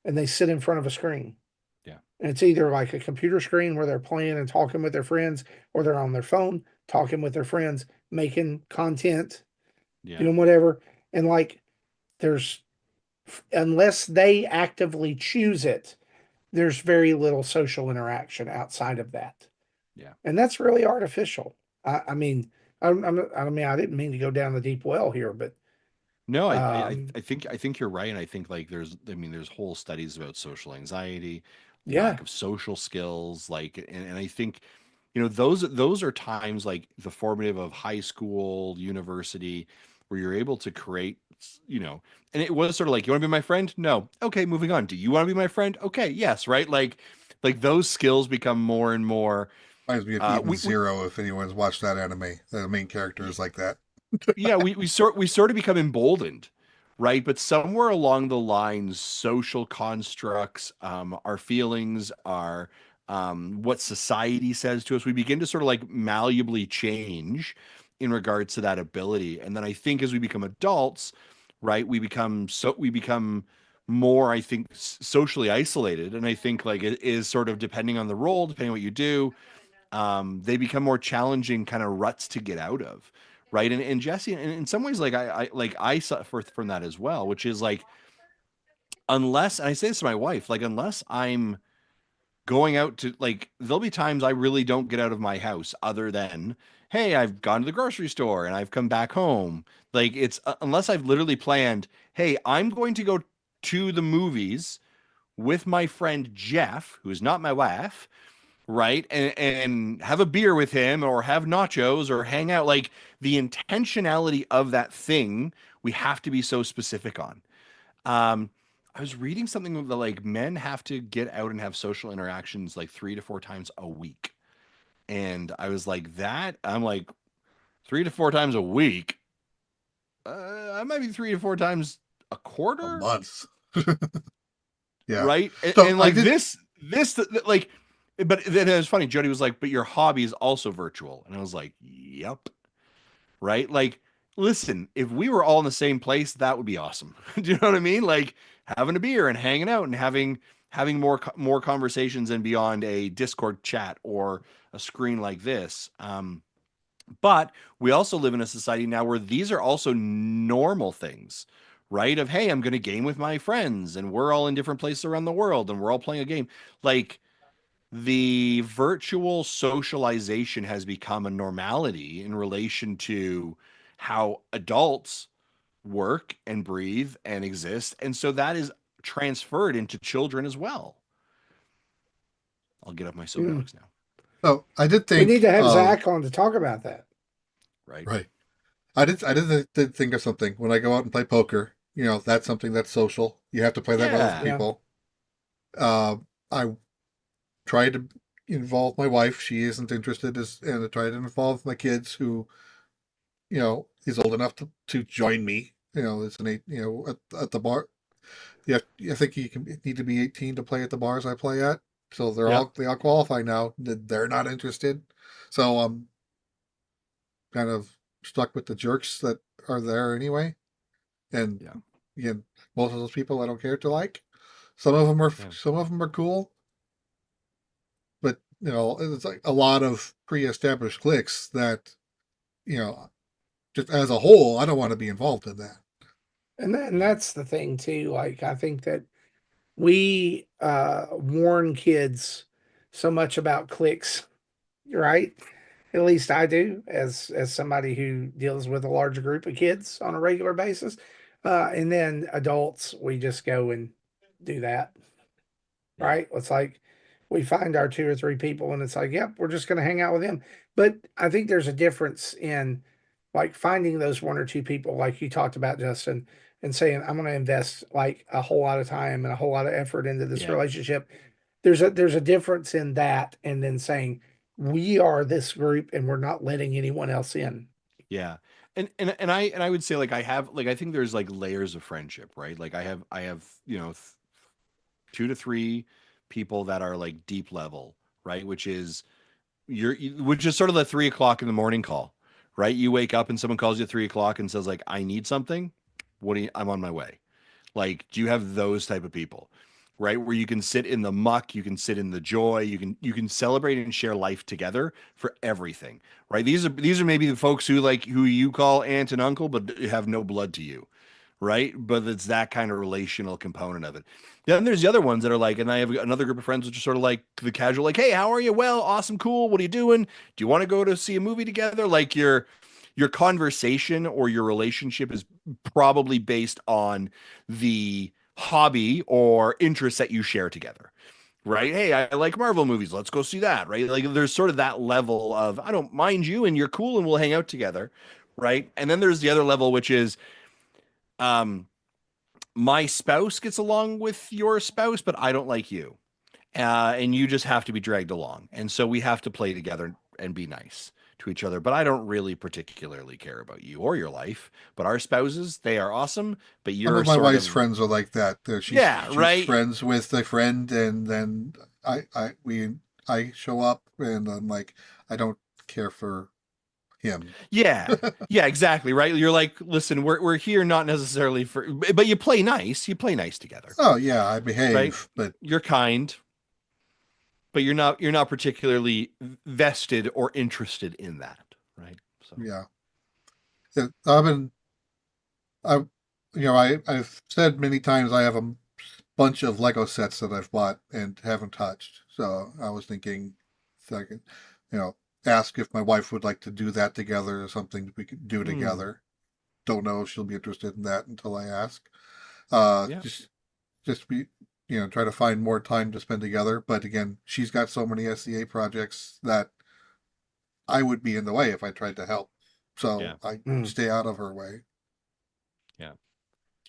and they sit in front of a screen. yeah, And it's either like a computer screen where they're playing and talking with their friends, or they're on their phone talking with their friends, making content, yeah, doing whatever. And like there's unless they actively choose it, there's very little social interaction outside of that. yeah. And that's really artificial. I mean, I mean, I didn't mean to go down the deep well here, but No, Um, I think you're right, and I think like there's whole studies about social anxiety, yeah, lack of social skills, like, and I think those are times like the formative of high school, university, where you're able to create, and it was sort of like, you want to be my friend? No, okay, moving on. Do you want to be my friend? Okay, yes, right, like those skills become more and more. Reminds me of Eden We Zero. If anyone's watched that anime, the main character is like that. yeah, we sort of become emboldened, right? But somewhere along the lines, social constructs, our feelings, our what society says to us, we begin to sort of like malleably change in regards to that ability. And then I think as we become adults, right, we become more, I think, socially isolated. And I think like it is sort of depending on the role, depending on what you do, they become more challenging kind of ruts to get out of, right? And Jesse, in some ways, like I suffer from that as well, which is like, unless, and I say this to my wife, like unless I'm going out to, like, there'll be times I really don't get out of my house other than, hey, I've gone to the grocery store and I've come back home. Like it's unless I've literally planned, hey, I'm going to go to the movies with my friend Jeff, who is not my wife, right? And have a beer with him or have nachos or hang out. Like the intentionality of that thing, we have to be so specific on. Um, I was reading something that like men have to get out and have social interactions like 3 to 4 times a week. And I was like, I'm like, 3 to 4 times a week. I might be 3 to 4 times a A quarter, month. Yeah. right? And, So and I like did. like, but then it was funny. Jody was like, but your hobby is also virtual. And I was like, yep. Right. Like, listen, if we were all in the same place, that would be awesome. Do you know what I mean? Like having a beer and hanging out and having more conversations and beyond a Discord chat or a screen like this. But we also live in a society now where these are also normal things, right? Of, hey, I'm going to game with my friends and we're all in different places around the world and we're all playing a game. Like the virtual socialization has become a normality in relation to how adults work and breathe and exist. And so that is transferred into children as well. I'll get off my mm. soapbox now, So I did We need think to have of Zach on to talk about that. right? right. I did think of something when I go out and play poker. That's something that's social. You have to play that with other Yeah. Yeah. people. I try to involve my wife. She isn't interested, and I try to involve my kids, who is old enough to join me. It's an eight. At the bar. Yeah, I think you need to be 18 to play at the bars I play at. So Yep. they all qualify now. They're not interested. So I'm kind of stuck with the jerks that are there anyway. And Yeah. again, most of those people I don't care to like. Yeah. Some of them are cool, but it's like a lot of pre-established cliques that you know just as a whole I don't want to be involved in that. And Yeah. that's the thing too. Like I think that we warn kids so much about clicks, right? At least I do, as somebody who deals with a large group of kids on a regular basis. And then adults, we just go and do that, Yeah. right? It's like we find our two or three people, and it's like, yep, we're just going to hang out with them. But I think there's a difference in like finding those one or two people, like you talked about, Justin, and saying, I'm going to invest like a whole lot of time and a whole lot of effort into this Yeah. relationship. There's a difference in that, and then saying we are this group and we're not letting anyone else in. Yeah. And I would say like I think there's like layers of friendship, right? Like I have 2 to 3 people that are like deep level, right? Which is sort of the 3 o'clock in the morning call, right? You wake up and someone calls you at 3 o'clock and says like, I need something. I'm on my way. Like, do you have those type of people, right? Where you can sit in the muck, you can sit in the joy, you can celebrate and share life together for everything, right? These are maybe the folks who you call aunt and uncle, but have no blood to you, right? But it's that kind of relational component of it. Then there's the other ones that are like, and I have another group of friends which are sort of like the casual, like, hey, how are you? Well, awesome, cool. What are you doing? Do you want to go to see a movie together? Like your conversation or your relationship is probably based on the hobby or interest that you share together. Right? Hey, I like Marvel movies. Let's go see that. Right? Like there's sort of that level of I don't mind you and you're cool and we'll hang out together. Right? And then there's the other level, which is um my spouse gets along with your spouse, but I don't like you. And you just have to be dragged along. And so we have to play together and be nice to each other. But I don't really particularly care about you or your life. But our spouses, they are awesome. But Some you're of my sort wife's of, friends are like that. yeah, She's right. friends with a friend, and then I show up, and I'm like, I don't care for him. Yeah. Yeah, exactly. Right. You're like, listen, we're here not necessarily for, but you play nice. You play nice together. Oh yeah, I Right. behave, but You're kind, but you're not particularly vested or interested in that. Right. So, yeah, I've been I I've said many times I have a bunch of Lego sets that I've bought and haven't touched. So I was thinking if I could, you know, ask if my wife would like to do that together or something we could do hmm, together. Don't know if she'll be interested in that until I ask. yeah. Just be try to find more time to spend together. But again, she's got so many SCA projects that I would be in the way if I tried to help. Yeah. So I Mm. stay out of her way, Yeah.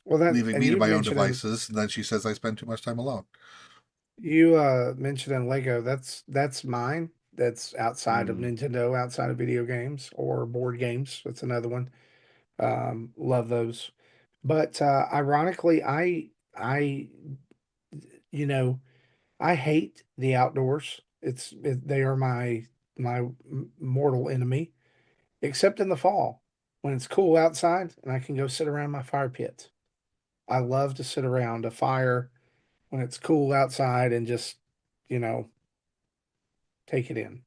Well, that leaving and me to you my own mentioning devices, and then she says I spend too much time alone. you mentioning Lego. That's mine. That's outside of Mm. Nintendo, outside of video games or board games. That's another one. Love those. But ironically, I you know I hate the outdoors. They are my mortal enemy, except in the fall when it's cool outside and I can go sit around my fire pit. I love to sit around a fire when it's cool outside and just, you know, take it in.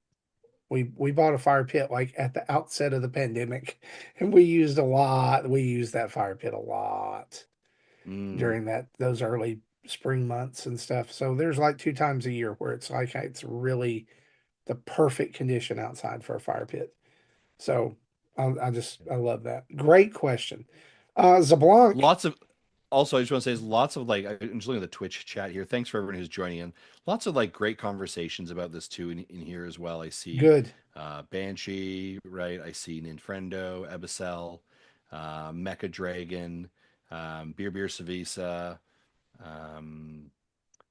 We bought a fire pit like at the outset of the pandemic, and we used that fire pit a lot Mm. during those early spring months and stuff. So there's like two times a year where it's like it's really the perfect condition outside for a fire pit. So I love that. Great question. Zablanc, Lots of also I just want to say is lots of like I'm just looking at the Twitch chat here. Thanks for everyone who's joining in. Lots of like great conversations about this too in here as well. I see good. Banshee, right? I see Ninfrendo, Ebicel, Mecha Dragon, Beer Savisa. Um,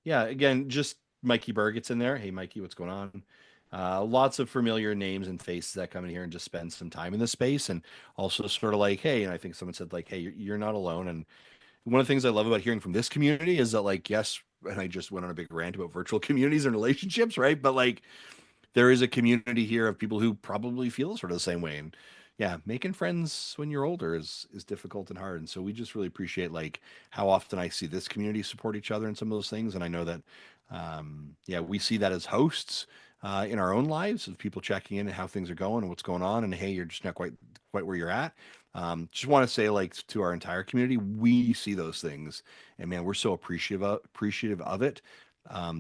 yeah, again, just Mikey Berg gets in there. Hey Mikey, what's going on? Lots of familiar names and faces that come in here and just spend some time in this space and also sort of like, hey, and I think someone said like, hey, you're not alone. And one of the things I love about hearing from this community is that like, yes, and I just went on a big rant about virtual communities and relationships, right? But like there is a community here of people who probably feel sort of the same way. And yeah, making friends when you're older is difficult and hard. And so we just really appreciate like how often I see this community support each other in some of those things. And I know that yeah, we see that as hosts in our own lives of people checking in and how things are going and what's going on. And hey, you're just not quite where you're at. Just want to say like to our entire community, we see those things, and man, we're so appreciative of it.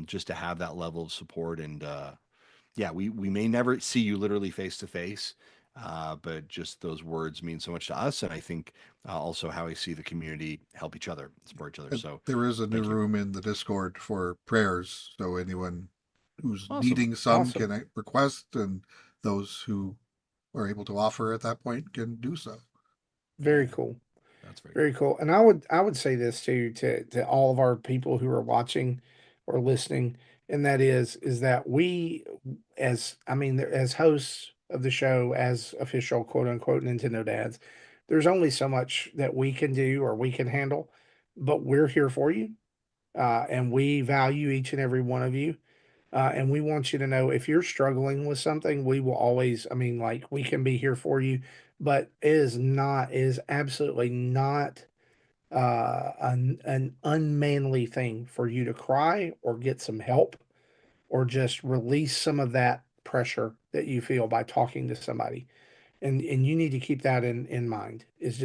Just to have that level of support and yeah, we may never see you literally face to face, but just those words mean so much to us, and I think also how I see the community help each other, support each other. And So there is a new thank you. room in the Discord for prayers, so anyone who's Awesome. needing some Awesome. can request, and those who are able to offer at that point can do so. Very Yeah, cool. that's very Very cool. cool. And I would say this too to all of our people who are watching or listening, and that is that we as hosts of the show, as official quote unquote Nintendo dads, there's only so much that we can do or we can handle, but we're here for you. And we value each and every one of you. And we want you to know if you're struggling with something, we will always, like, we can be here for you, but it is absolutely not an unmanly thing for you to cry or get some help or just release some of that pressure that you feel by talking to somebody. And you need to keep that in mind. Is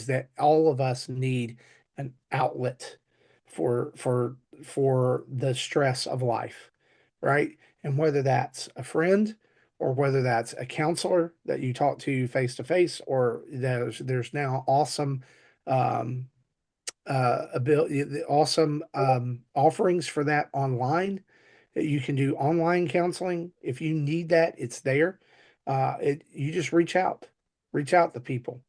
that all of us need an outlet for the stress of life, right? And whether that's a friend or whether that's a counselor that you talk to face, or there's now awesome um, ability, awesome offerings for that online. That you can do online counseling if you need that. It's there. You just reach out to people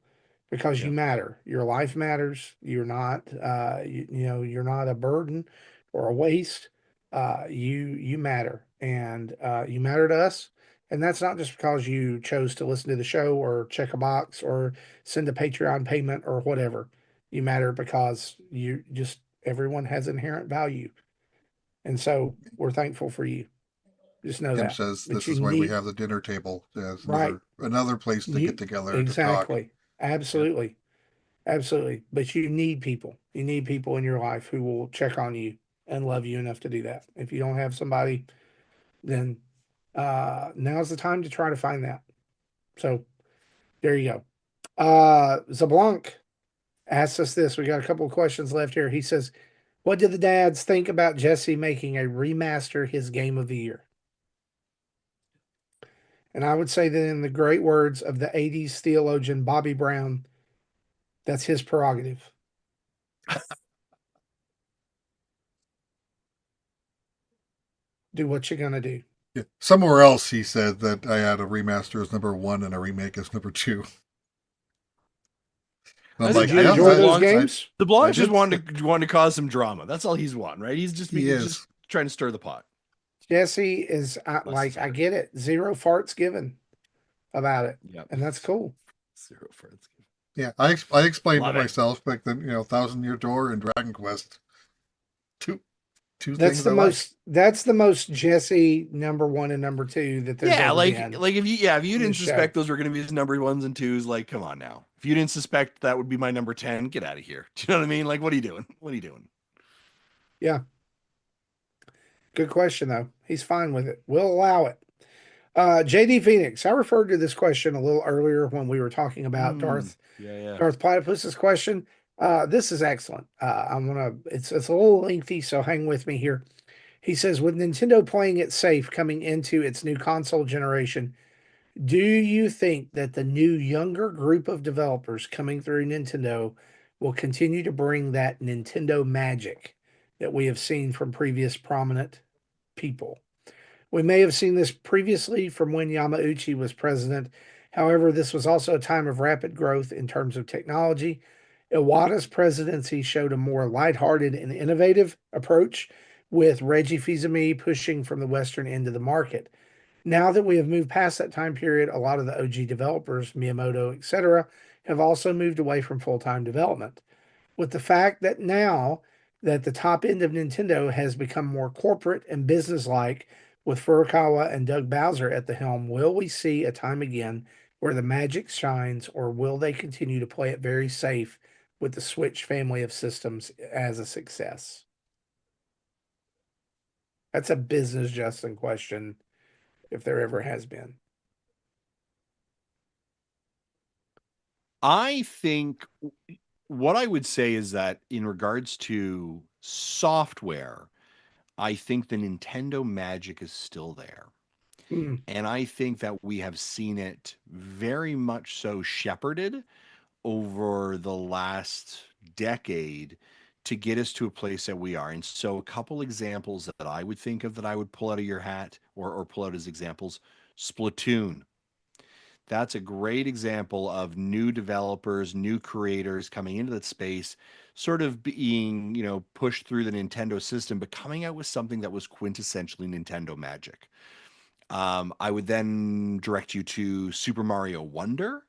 because you Yep. matter. Your life matters. You're not, you're not a burden or a waste. You matter, and you matter to us. And that's not just because you chose to listen to the show or check a box or send a Patreon payment or whatever. You matter because you just everyone has inherent value, and so we're thankful for you. Just know Kim that. says But this you is why we need have the dinner table as right. another place to get You together to talk. exactly, Yep. absolutely. Absolutely. But you need people. You need people in your life who will check on you and love you enough to do that. If you don't have somebody, then now's the time to try to find that. So there you go. Zablanc asks us this. We got a couple of questions left here. He says, what did the dads think about Jesse making a remaster his game of the year? And I would say that in the great words of the 80s theologian Bobby Brown, that's his prerogative. Do what you're going to do. Yeah. Somewhere else, he said that I had a remaster as number one and a remake as number two. And I'm I think like, Did you I think yeah, enjoy those LeBlanc games? I LeBlanc just did. wanted to cause some drama. That's all he's wanting, right? He He's just is. trying to stir the pot. Jesse is Bless his I heart. get it. Zero farts given about it. Yep. And that's cool. Zero friends. Yeah, I explained it Love it. myself back then. Thousand Year Door and Dragon Quest. Two two That's things the I like. most Jesse number one and number two that there's Yeah, ever been like if you in didn't this show. suspect those were going to be his number ones and twos, like come on now. If you didn't suspect that would be my number 10, get out of here. Do you know what I mean? Like what are you doing? What are you doing? Yeah. Good question though. He's fine with it. We'll allow it. JD Phoenix, I referred to this question a little earlier when we were talking about Yeah, yeah. Darth Platypus's question. This is excellent. I'm gonna it's a little lengthy, so hang with me here. He says, with Nintendo playing it safe coming into its new console generation, do you think that the new younger group of developers coming through Nintendo will continue to bring that Nintendo magic that we have seen from previous prominent people? We may have seen this previously from when Yamauchi was president. However, this was also a time of rapid growth in terms of technology. Iwata's presidency showed a more lighthearted and innovative approach, with Reggie Fils-Aimé pushing from the western end of the market. Now that we have moved past that time period, a lot of the OG developers, Miyamoto, etc., have also moved away from full-time development. With the fact that now that the top end of Nintendo has become more corporate and businesslike, with Furukawa and Doug Bowser at the helm, will we see a time again where the magic shines, or will they continue to play it very safe with the Switch family of systems as a success? That's a business Justin question, if there ever has been. I think what I would say is that in regards to software, I think the Nintendo magic is still there. Hmm. And I think that we have seen it very much so shepherded over the last decade to get us to a place that we are. And so, a couple examples that I would think of that I would pull out of your hat or pull out as examples. Splatoon. That's a great example of new developers, new creators coming into that space, sort of being, pushed through the Nintendo system, but coming out with something that was quintessentially Nintendo magic. I would then direct you to Super Mario Wonder,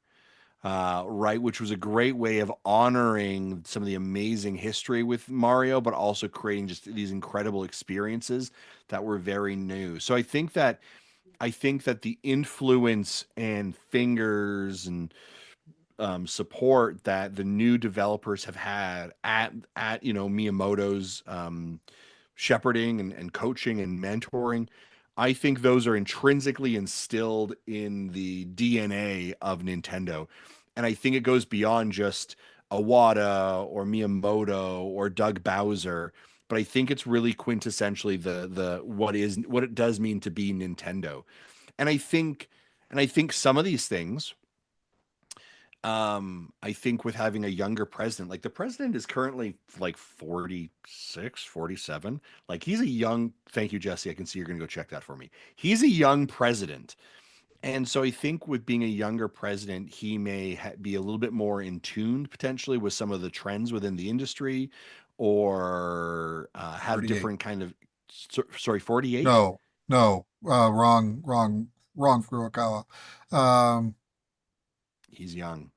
right, which was a great way of honoring some of the amazing history with Mario, but also creating just these incredible experiences that were very new. So I think that the influence and fingers and support that the new developers have had at Miyamoto's shepherding and coaching and mentoring. I think those are intrinsically instilled in the DNA of Nintendo. And I think it goes beyond just Iwata or Miyamoto or Doug Bowser, but I think it's really quintessentially the what it does mean to be Nintendo. And I think some of these things, I think with having a younger president, like the president is currently like 46, 47. Like he's a young, thank you, Jesse. I can see you're going to go check that for me. He's a young president. And so I think with being a younger president, he may be a little bit more in tune potentially with some of the trends within the industry, or have 38. different kind of, sorry, 48. No, no, wrong, Furukawa. Um, He's young.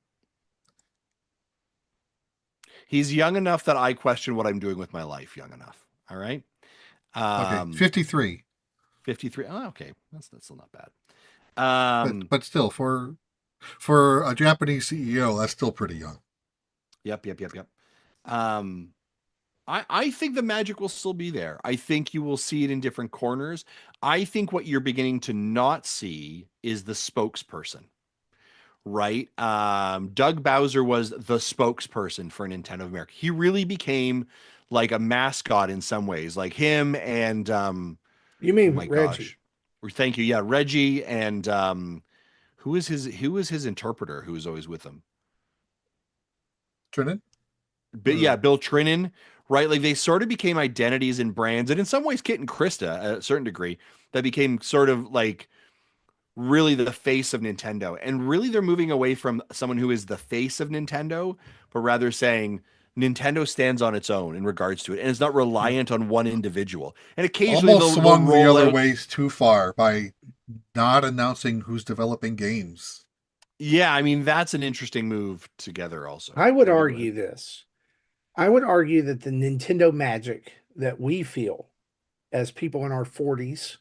He's young enough that I question what I'm doing with my life. Young enough. All right. okay, Um, 53. 53. Oh, okay. That's still not bad. But still, for a Japanese CEO, that's still pretty young. Yep. Um, I think the magic will still be there. I think you will see it in different corners. I think what you're beginning to not see is the spokesperson, right? Doug Bowser was the spokesperson for Nintendo of America. He really became like a mascot in some ways, like him and You oh mean my Reggie? gosh, or thank you, yeah, Reggie and who was his interpreter who was always with him? Trinan? But Or yeah, Bill Trinan, right? Like they sort of became identities and brands, and in some ways, Kit and Krista, at a certain degree, that became sort of like really the face of Nintendo. And really, they're moving away from someone who is the face of Nintendo, but rather saying Nintendo stands on its own in regards to it, and it's not yeah, reliant on one individual. And occasionally, almost they'll swung the roll other out. ways too far by not announcing who's developing games. Yeah, I mean that's an interesting move together. Also, I would yeah, go ahead. argue this. I would argue that the Nintendo magic that we feel as people in our 40s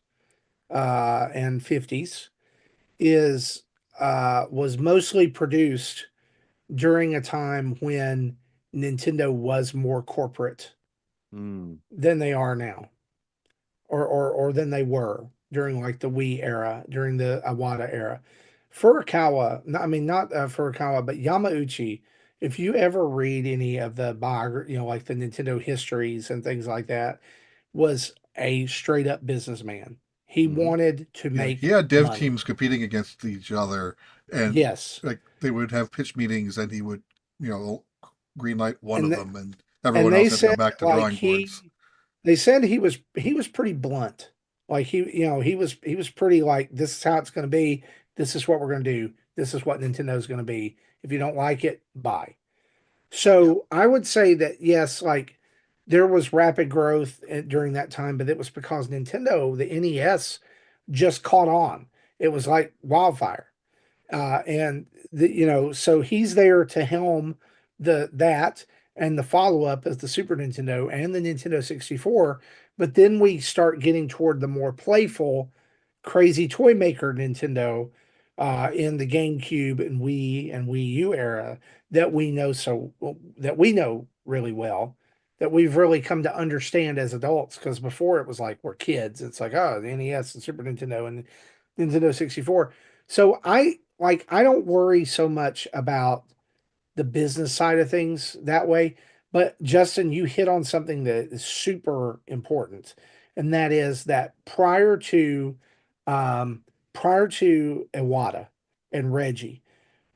and 50s is was mostly produced during a time when Nintendo was more corporate Mm, than they are now, or than they were during like the Wii era, during the Iwata era. Furukawa, I mean not Furukawa, but Yamauchi. If you ever read any of the biography, like the Nintendo histories and things like that, was a straight up businessman. He hmm. wanted to Yeah, he make had dev money. teams competing against each other, and Yes, like they would have pitch meetings, and he would, green light one and of th- them, and and everyone they else had to go said back to like drawing boards. they said he was pretty blunt. Like he was pretty like, this is how it's going to be. This is what we're going to do. This is what Nintendo is going to be. If you don't like it, bye. Yeah. So I would say that yes, like there was rapid growth during that time, but it was because Nintendo, the NES, just caught on. It was like wildfire. And so he's there to helm that and the follow up as the Super Nintendo and the Nintendo 64. But then we start getting toward the more playful, crazy toy maker Nintendo in the GameCube and Wii and Wii U era that we know really well, that we've really come to understand as adults. Because before it was like we're kids. It's like, oh, the NES and Super Nintendo and Nintendo 64. So I don't worry so much about the business side of things that way. But Justin, you hit on something that is super important, and that is that prior to Iwata and Reggie,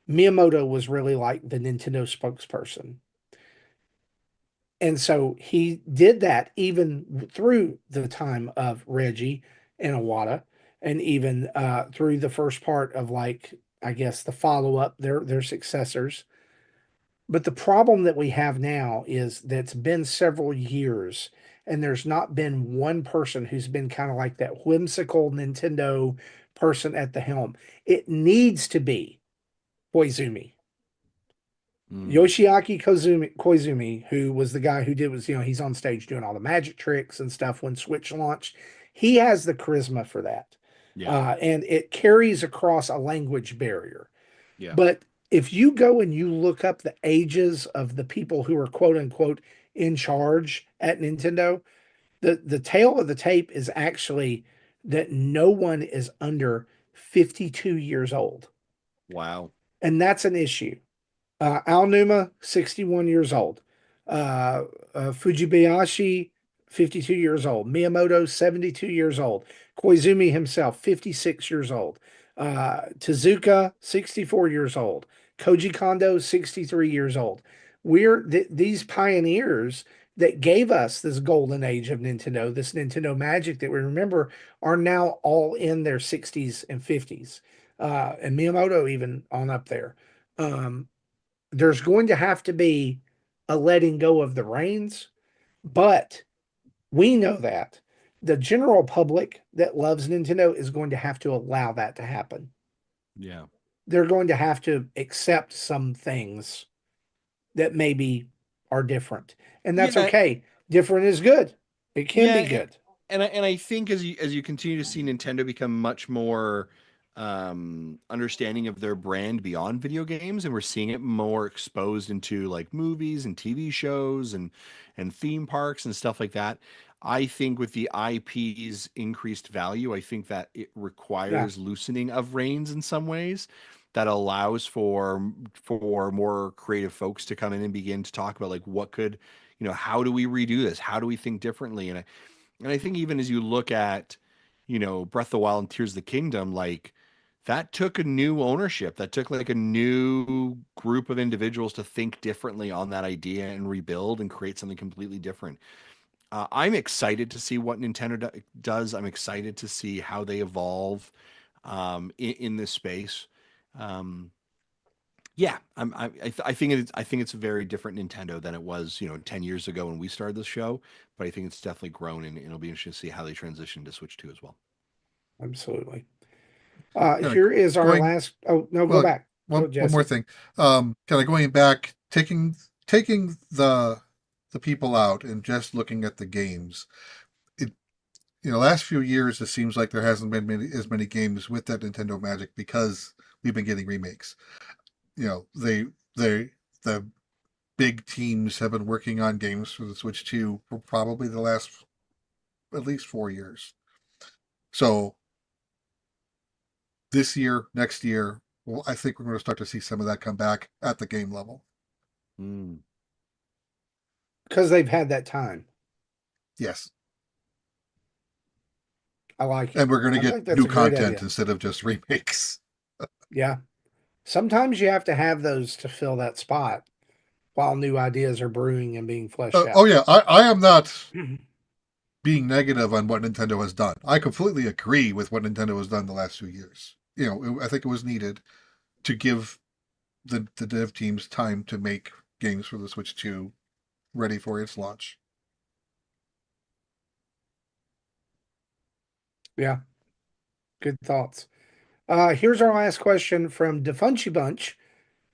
Miyamoto was really like the Nintendo spokesperson. And so he did that even through the time of Reggie and Iwata, and even through the first part of, like, I guess the follow up, their successors. But the problem that we have now is that it's been several years, and there's not been one person who's been kind of like that whimsical Nintendo person at the helm. It needs to be Koizumi. Mm, Yoshiaki Koizumi, who was the guy who he's on stage doing all the magic tricks and stuff when Switch launched. He has the charisma for that. yeah. And it carries across a language barrier. Yeah. But if you go and you look up the ages of the people who are quote unquote in charge at Nintendo, the tail of the tape is actually that no one is under 52 years old. Wow. And that's an issue. Al Numa, 61 years old. Uh, Fujibayashi, 52 years old. Miyamoto, 72 years old. Koizumi himself, 56 years old. Tezuka, 64 years old. Koji Kondo, 63 years old. These pioneers that gave us this golden age of Nintendo, this Nintendo magic that we remember, are now all in their 60s and 50s. And Miyamoto even on up there. There's going to have to be a letting go of the reins, but we know that the general public that loves Nintendo is going to have to allow that to happen. Yeah. They're going to have to accept some things that maybe are different. And that's Yeah. okay. Different is good. It can be Yeah. good. And I think as you continue to see Nintendo become much more understanding of their brand beyond video games, and we're seeing it more exposed into like movies and TV shows and theme parks and stuff like that. I think with the IP's increased value, I think that it Yeah. requires loosening of reins in some ways that allows for more creative folks to come in and begin to talk about like what could, how do we redo this? How do we think differently? And I think even as you look at, Breath of the Wild and Tears of the Kingdom, like that took a new ownership. That took like a new group of individuals to think differently on that idea and rebuild and create something completely different. I'm excited to see what Nintendo does. I'm excited to see how they evolve in this space. Um, yeah, I think it's a very different Nintendo than it was, 10 years ago when we started this show, but I think it's definitely grown and it'll be interesting to see how they transition to Switch 2 as well. Absolutely. Kind of Here is our going last. Oh, no, go well. back. Go, One more Jesse. thing. Kind of going back, taking the people out and just looking at the games. It last few years it seems like there hasn't been as many games with that Nintendo magic because we've been getting remakes. They the big teams have been working on games for the Switch 2 for probably the last at least 4 years. So this year, next year, well, I think we're going to start to see some of that come back at the game level. Mm. Because they've had that time. Yes. I like it. And we're going to I get think that's new a great content idea. instead of just remakes. Yeah. Sometimes you have to have those to fill that spot while new ideas are brewing and being fleshed Oh, out. yeah. I am not being negative on what Nintendo has done. I completely agree with what Nintendo has done the last 2 years. I think it was needed to give the dev teams time to make games for the Switch 2 ready for its launch. Yeah. Good thoughts. Here's our last question from Defunchy Bunch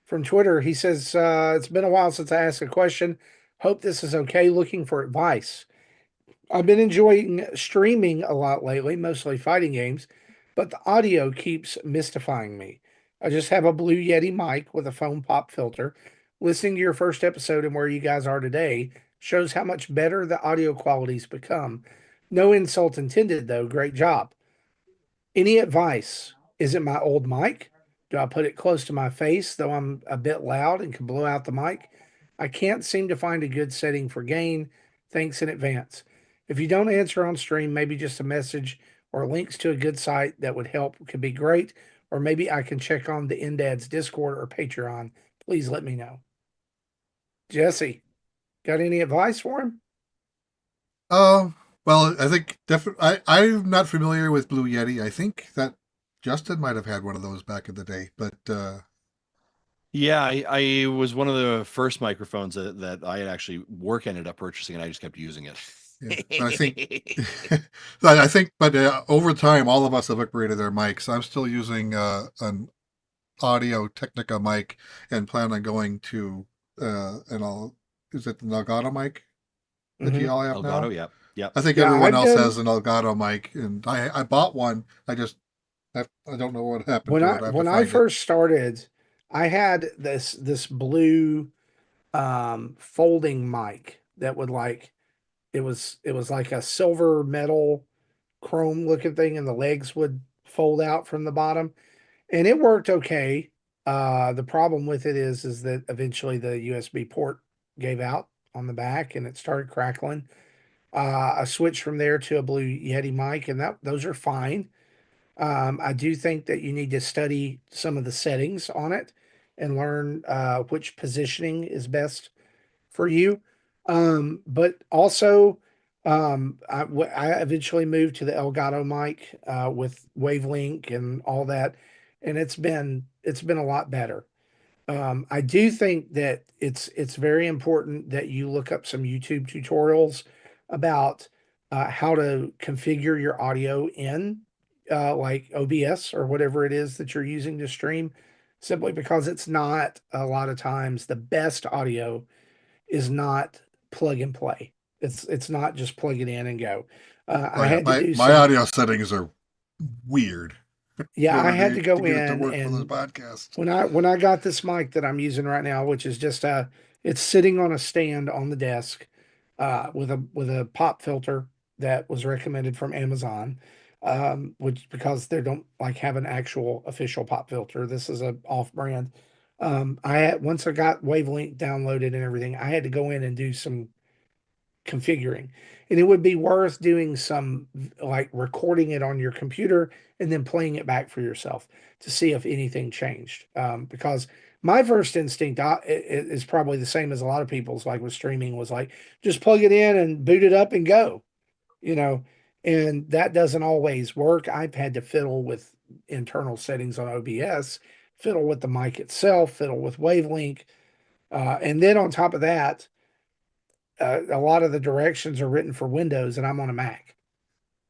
from Twitter. He says, it's been a while since I asked a question. Hope this is okay. Looking for advice. I've been enjoying streaming a lot lately, mostly fighting games, but the audio keeps mystifying me. I just have a Blue Yeti mic with a foam pop filter. Listening to your first episode and where you guys are today shows how much better the audio quality's become. No insult intended, though. Great job. Any advice? Is it my old mic? Do I put it close to my face, though I'm a bit loud and can blow out the mic? I can't seem to find a good setting for gain. Thanks in advance. If you don't answer on stream, maybe just a message or links to a good site that would help could be great. Or maybe I can check on the NINDADS Discord or Patreon. Please let me know. Jesse, got any advice for him? Well, I think definitely. I'm not familiar with Blue Yeti. I think that Justin might have had one of those back in the day, but Yeah, I was one of the first microphones that I had actually work ended up purchasing, and I just kept using it. yeah. But I think, I think, but over time, all of us have upgraded our mics. I'm still using an Audio Technica mic and plan on going to is it the Elgato mic that Mm-hmm. you all have Elgato, now? yep, yep. I think Yeah, everyone I've else done has an Elgato mic, and I bought one. I don't know what happened when to I it. I have to when I find it. first started, I had this blue folding mic that would like it was like a silver metal chrome looking thing and the legs would fold out from the bottom and it worked okay. The problem with it is that eventually the USB port gave out on the back and it started crackling. I switched from there to a Blue Yeti mic, and those are fine. I do think that you need to study some of the settings on it and learn which positioning is best for you. But also, I eventually moved to the Elgato mic with Wavelink and all that, and it's been a lot better. I do think that it's very important that you look up some YouTube tutorials about how to configure your audio in like OBS or whatever it is that you're using to stream, simply because it's not a lot of times the best audio is not plug and play. It's not just plug it in and go. Oh I yeah, had to do my some, audio settings are weird in yeah, I order had to to go get it to in, work for this and podcast. when I got this mic that I'm using right now, which is just it's sitting on a stand on the desk, with a pop filter that was recommended from Amazon, which because they don't like have an actual official pop filter. This is a off brand. Once I got Wavelength downloaded and everything, I had to go in and do some configuring. And it would be worth doing some like recording it on your computer and then playing it back for yourself to see if anything changed. Because my first instinct is probably the same as a lot of people's, like with streaming, was like just plug it in and boot it up and go, you know, and that doesn't always work. I've had to fiddle with internal settings on OBS, fiddle with the mic itself, fiddle with Wavelength. And then on top of that, a lot of the directions are written for Windows, and I'm on a Mac,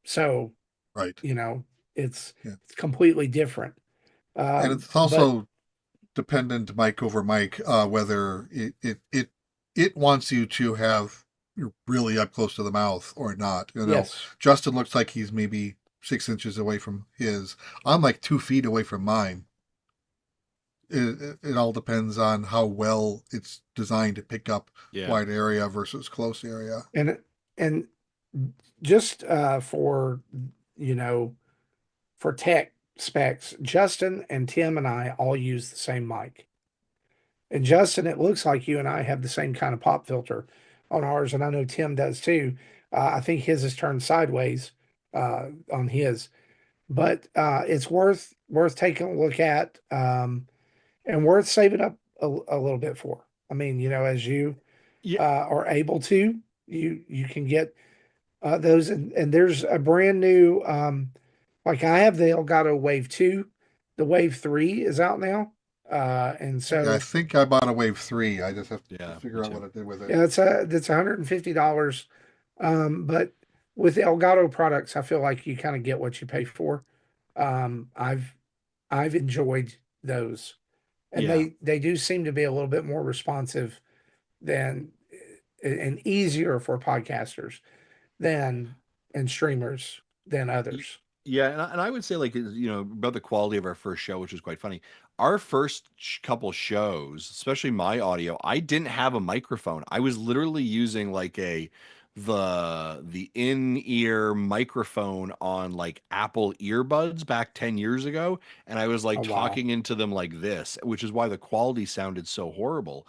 so Right. you know it's Yeah. it's completely different. And it's But also dependent mic over mic, whether it wants you to have you're really up close to the mouth or not. You know, yes, Justin looks like he's maybe 6 inches away from his. I'm like 2 feet away from mine. It all depends on how well it's designed to pick up Yeah. wide area versus close area. and just for you know for tech specs, Justin and Tim and I all use the same mic. And Justin, it looks like you and I have the same kind of pop filter on ours, and I know Tim does too. I think his is turned sideways on his, but it's worth taking a look at, and worth saving up a little bit for. I mean, as you Yeah. are able to, you can get those, and there's a brand new, like I have the Elgato Wave 2, the Wave 3 is out now, and Yeah, I so think I bought a Wave 3. I just have to Yeah. Me figure out what too. I did with it. yeah, that's $150. But with Elgato products, I feel like you kind of get what you pay for. I've enjoyed those, and Yeah. they do seem to be a little bit more responsive than and easier for podcasters than and streamers than Y- others. Yeah, and I would say like about the quality of our first show, which was quite funny. Our first couple shows, especially my audio, I didn't have a microphone. I was literally using like the in-ear microphone on like Apple earbuds back 10 years ago, and I was like Oh wow. talking into them like this, which is why the quality sounded so horrible.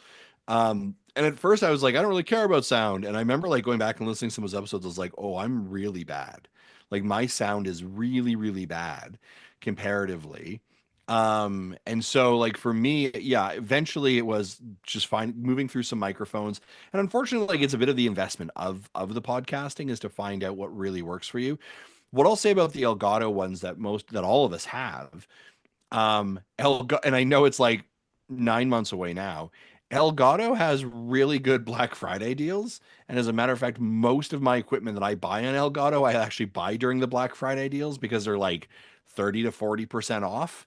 And at first I was like, I don't really care about sound, and I remember like going back and listening to some of those episodes. I was like, oh, I'm really bad. Like my sound is really, really bad comparatively. And so like for me, yeah, eventually it was just fine moving through some microphones. And unfortunately, like it's a bit of the investment of the podcasting is to find out what really works for you. What I'll say about the Elgato ones that all of us have, and I know it's like 9 months away now. Elgato has really good Black Friday deals, and as a matter of fact, most of my equipment that I buy on Elgato, I actually buy during the Black Friday deals because they're like 30 to 40% off,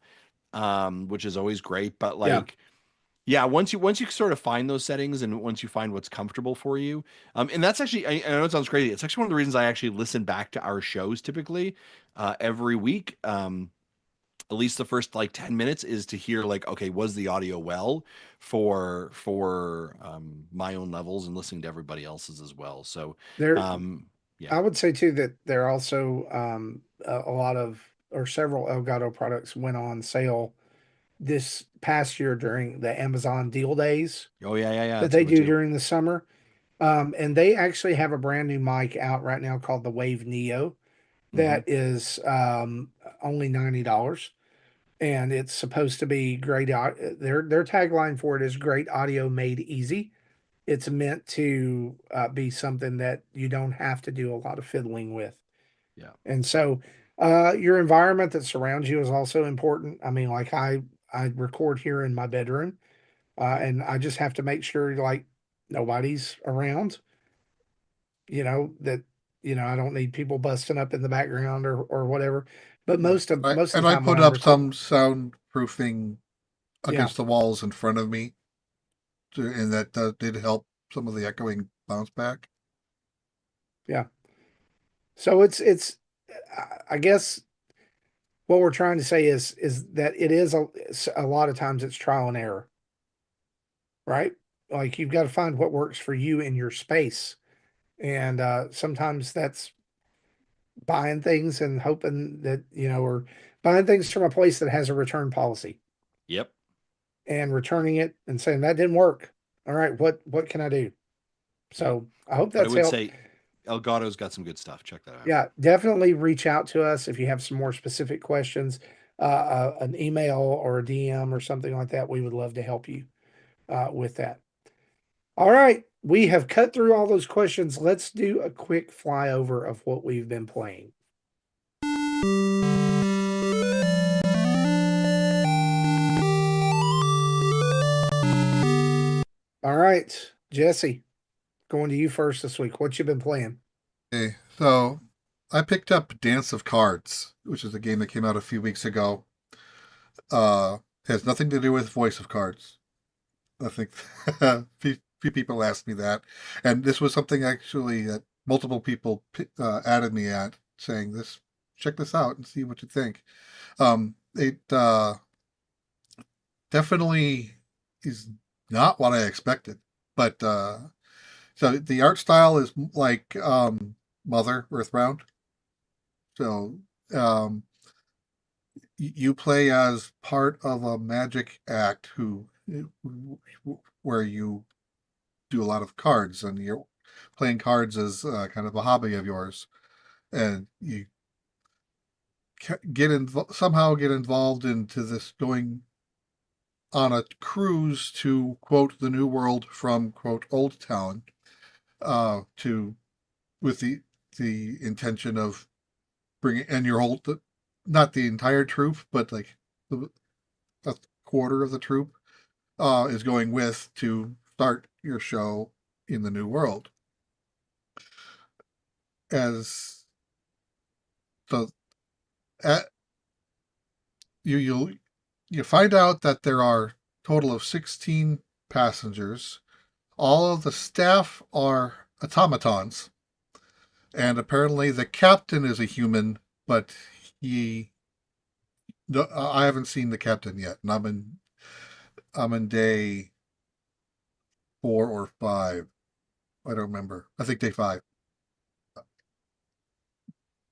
which is always great. But Yeah, like, yeah, once you sort of find those settings and once you find what's comfortable for you, and that's actually I know it sounds crazy. It's actually one of the reasons I actually listen back to our shows typically every week. At least the first like 10 minutes is to hear like, okay, was the audio well for my own levels and listening to everybody else's as well. So there. um yeah. I would say too that there are also a lot of or several Elgato products went on sale this past year during the Amazon deal days Oh yeah, yeah, yeah, that that's a they good one do too. during the summer. And they actually have a brand new mic out right now called the Wave Neo Hmm. that is only $90, and it's supposed to be great. Their tagline for it is "Great audio made easy." It's meant to be something that you don't have to do a lot of fiddling with, Yeah. and so your environment that surrounds you is also important. I mean, like I record here in my bedroom, and I just have to make sure like nobody's around. That I don't need people busting up in the background or whatever. But Yeah. most of And the I time when put I up record, some soundproofing yeah, against the walls in front of me, and that did help some of the echoing bounce back. yeah. So it's I guess what we're trying to say is that it is a lot of times it's trial and error, right? Like you've got to find what works for you in your space, and sometimes that's buying things and hoping that or buying things from a place that has a return policy Yep. and returning it and saying that didn't work. All right, what can I do? Yeah. So I hope But I that's would helped. say Elgato's got some good stuff. Check that out. Yeah, definitely reach out to us if you have some more specific questions, an email or a DM or something like that. We would love to help you with that. All right, we have cut through all those questions. Let's do a quick flyover of what we've been playing. All right, Jesse, going to you first this week. What you been playing? Okay, so I picked up Dance of Cards, which is a game that came out a few weeks ago. Uh, has nothing to do with Voice of Cards. I think few people asked me that, and this was something actually that multiple people added me at, saying this, check this out and see what you think. It definitely is not what I expected, but so the art style is like Mother Earthbound. So um, you play as part of a magic act where you do a lot of cards, and you're playing cards as kind of a hobby of yours, and you somehow get involved into this, going on a cruise to quote the New World from quote Old Town, to with the intention of bringing, and your whole, not the entire troop, but like a quarter of the troop is going with to start your show in the New World. As so, at, you find out that there are total of 16 passengers. All of the staff are automatons, and apparently the captain is a human, but he no, I haven't seen the captain yet, and I'm in day 4 or 5. I don't remember. I think day 5.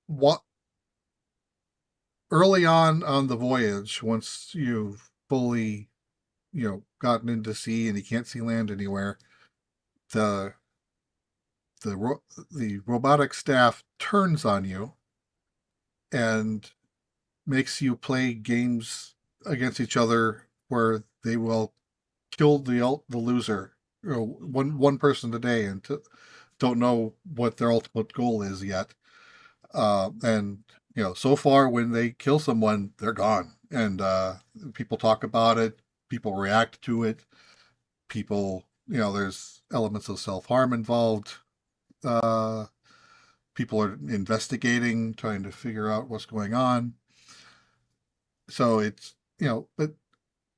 What Early on the voyage, once you've fully gotten into sea and you can't see land anywhere, the the robotic staff turns on you and makes you play games against each other where they will kill the loser, one person a day, and don't know what their ultimate goal is yet. And so far, when they kill someone, they're gone, and people talk about it, people react to it, people, there's elements of self-harm involved. uh People are investigating, trying to figure out what's going on. So it's, but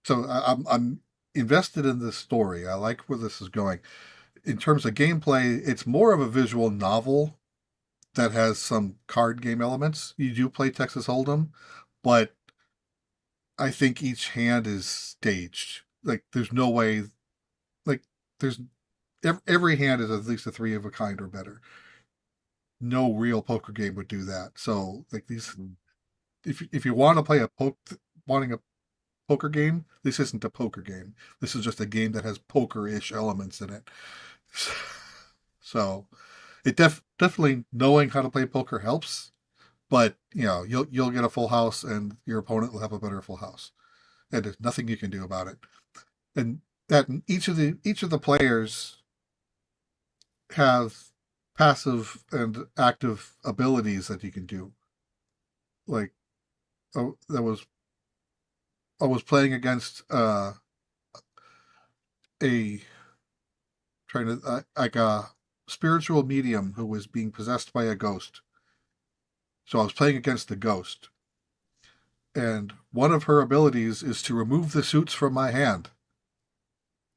so I'm invested in this story. I like where this is going. In terms of gameplay, it's more of a visual novel that has some card game elements. You do play Texas Hold'em, but I think each hand is staged. Like there's no way, like there's every hand is at least a three of a kind or better. No real poker game would do that. So like these, if you want to play wanting a poker game, this isn't a poker game. This is just a game that has poker-ish elements in it. So it definitely knowing how to play poker helps, but you'll get a full house and your opponent will have a better full house, and there's nothing you can do about it. And that each of the players have passive and active abilities that you can do. Like, oh, I was playing against a trying to like a spiritual medium who was being possessed by a ghost. So I was playing against the ghost, and one of her abilities is to remove the suits from my hand.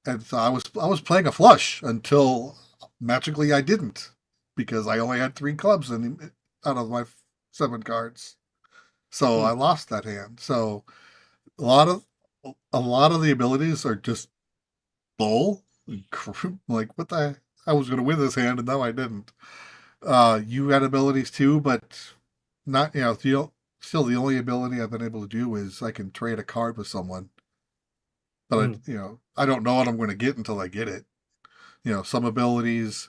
And so I was playing a flush until magically I didn't, because I only had 3 clubs out of my 7 cards. So Hmm. I lost that hand. So a lot of a lot of the abilities are just bull. Like, what the? I was going to win this hand and now I didn't. You had abilities too, but not still the only ability I've been able to do is I can trade a card with someone, but Hmm. I don't know what I'm going to get until I get it. Some abilities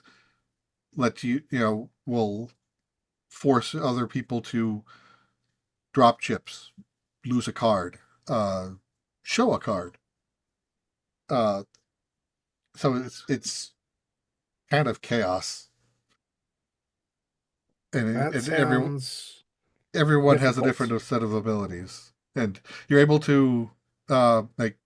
let will force other people to drop chips, lose a card, uh, show a card. Uh, so it's kind of chaos, and, That and sounds everyone has a difficult. different set of abilities, and you're able to like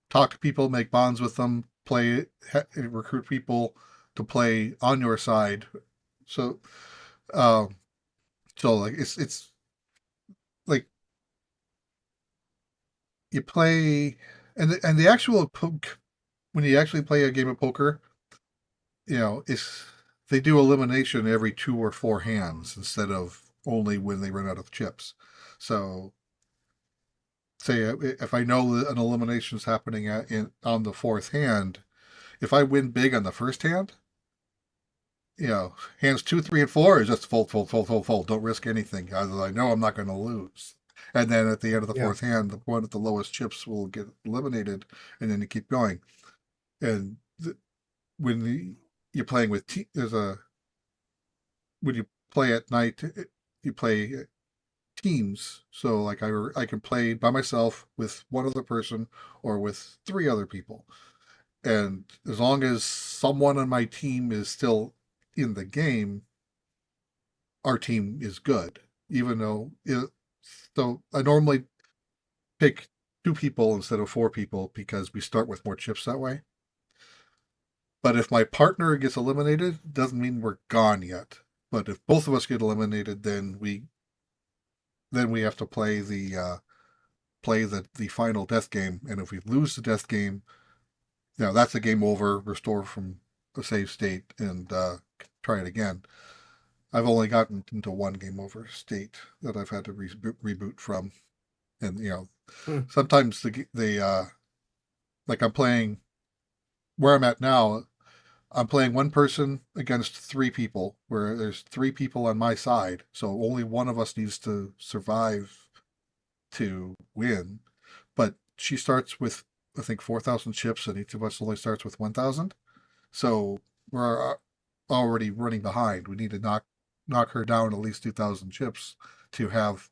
talk to people, make bonds with them, recruit people to play on your side. So, um, like it's like you play, and the actual when you actually play a game of poker, it's they do elimination every 2 or 4 hands instead of only when they run out of chips. So say if I know that an elimination is happening on the 4th hand, if I win big on the first hand, hands 2, 3, and 4 is just fold, fold, fold, fold, fold. Don't risk anything. I know I'm not going to lose. And then at the end of the Yeah. 4th hand, the one with the lowest chips will get eliminated, and then you keep going. And when you're playing with there's a when you play at night, you play teams. So like I can play by myself with one other person or with 3 other people. And as long as someone on my team is still in the game, our team is good. Even though so I normally pick 2 people instead of 4 people because we start with more chips that way. But if my partner gets eliminated, doesn't mean we're gone yet. But if both of us get eliminated, then we have to play the final death game. And if we lose the death game, that's a game over. Restore from a save state and try it again. I've only gotten into one game over state that I've had to reboot from, and Hmm. sometimes like I'm playing where I'm at now. I'm playing one person against 3 people, where there's 3 people on my side, so only one of us needs to survive to win. But she starts with, I think, 4,000 chips, and each of us only starts with 1,000. So we're already running behind. We need to knock her down at least 2,000 chips to have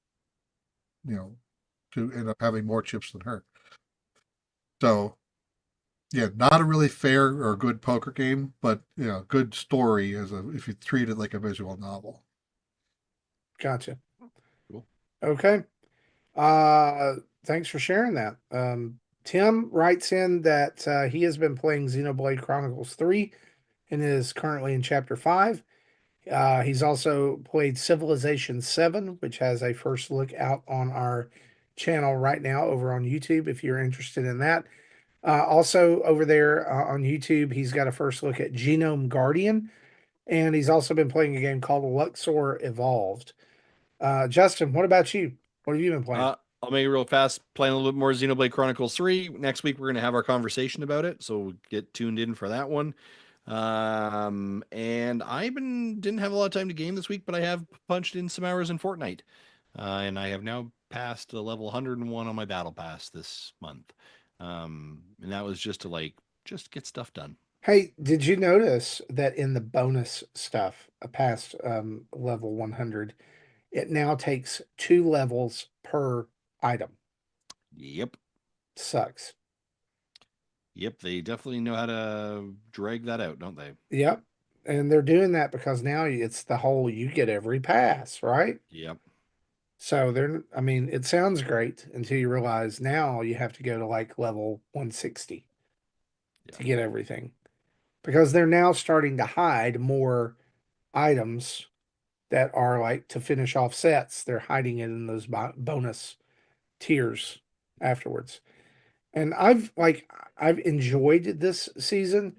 you know to end up having more chips than her. So yeah, not a really fair or good poker game, but good story if you treat it like a visual novel. Gotcha. Cool. Okay. Uh, Thanks for sharing that. Tim writes in that he has been playing Xenoblade Chronicles 3 and is currently in chapter 5. He's also played Civilization 7, which has a first look out on our channel right now over on YouTube if you're interested in that. Also, over there on YouTube, he's got a first look at Genome Guardian, and he's also been playing a game called Luxor Evolved. Justin, what about you? What have you been playing? I'll make it real fast. Playing a little bit more Xenoblade Chronicles 3. Next week, we're going to have our conversation about it. So get tuned in for that one. And didn't have a lot of time to game this week, but I have punched in some hours in Fortnite. And I have now passed the level 101 on my battle pass this month. And that was just to just get stuff done. Hey, did you notice that in the bonus stuff, past level 100, it now takes 2 levels per item? Yep. Sucks. Yep. They definitely know how to drag that out, don't they? Yep. And they're doing that because now it's the whole you get every pass, right? Yep. So I mean, it sounds great until you realize now you have to go to like level 160 Yeah. to get everything because they're now starting to hide more items that are like to finish off sets. They're hiding it in those bonus tiers afterwards. And I've enjoyed this season.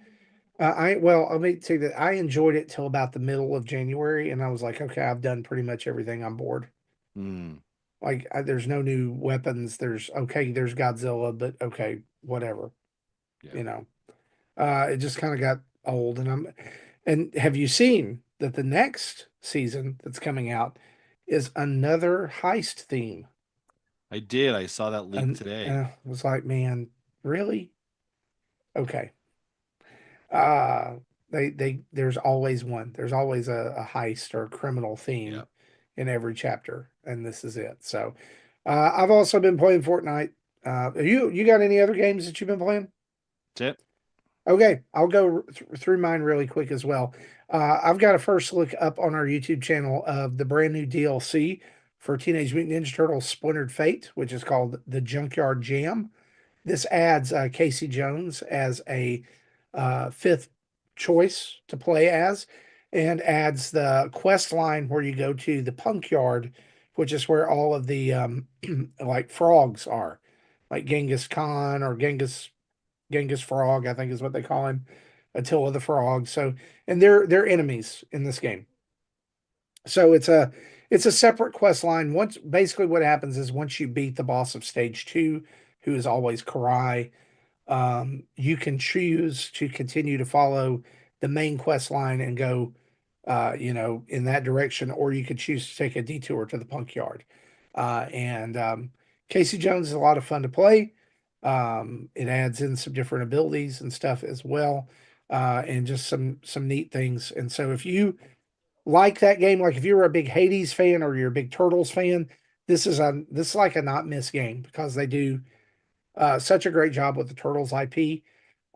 Let me say that I enjoyed it till about the middle of January, and I was like, okay, I've done pretty much everything on board. Hmm. Like, there's no new weapons. There's Godzilla, but okay, whatever, Yeah. you know. It just kind of got old, and have you seen that the next season that's coming out is another heist theme? I did. I saw that leak And today. I was like, man, really? Okay. There's always one. There's always a heist or a criminal Yeah. theme in every chapter, and this is it. So, I've also been playing Fortnite. You got any other games that you've been playing? That's it. Okay, I'll go through mine really quick as well. I've got a first look up on our YouTube channel of the brand new DLC for Teenage Mutant Ninja Turtles Splintered Fate, which is called the Junkyard Jam. This adds Casey Jones as a fifth choice to play as, and adds the quest line where you go to the punk yard, which is where all of the like frogs are, like Genghis Khan or Genghis Frog, I think is what they call him, Attila the Frog. So, and they're enemies in this game. So it's a separate quest line. Once basically what happens is once you beat the boss of stage 2, who is always Karai, you can choose to continue to follow the main quest line and go, in that direction, or you could choose to take a detour to the punk yard. And Casey Jones is a lot of fun to play. It adds in some different abilities and stuff as well, and just some neat things. And so if you like that game, like if you're a big Hades fan or you're a big Turtles fan, this is like a not miss game because they do such a great job with the Turtles IP,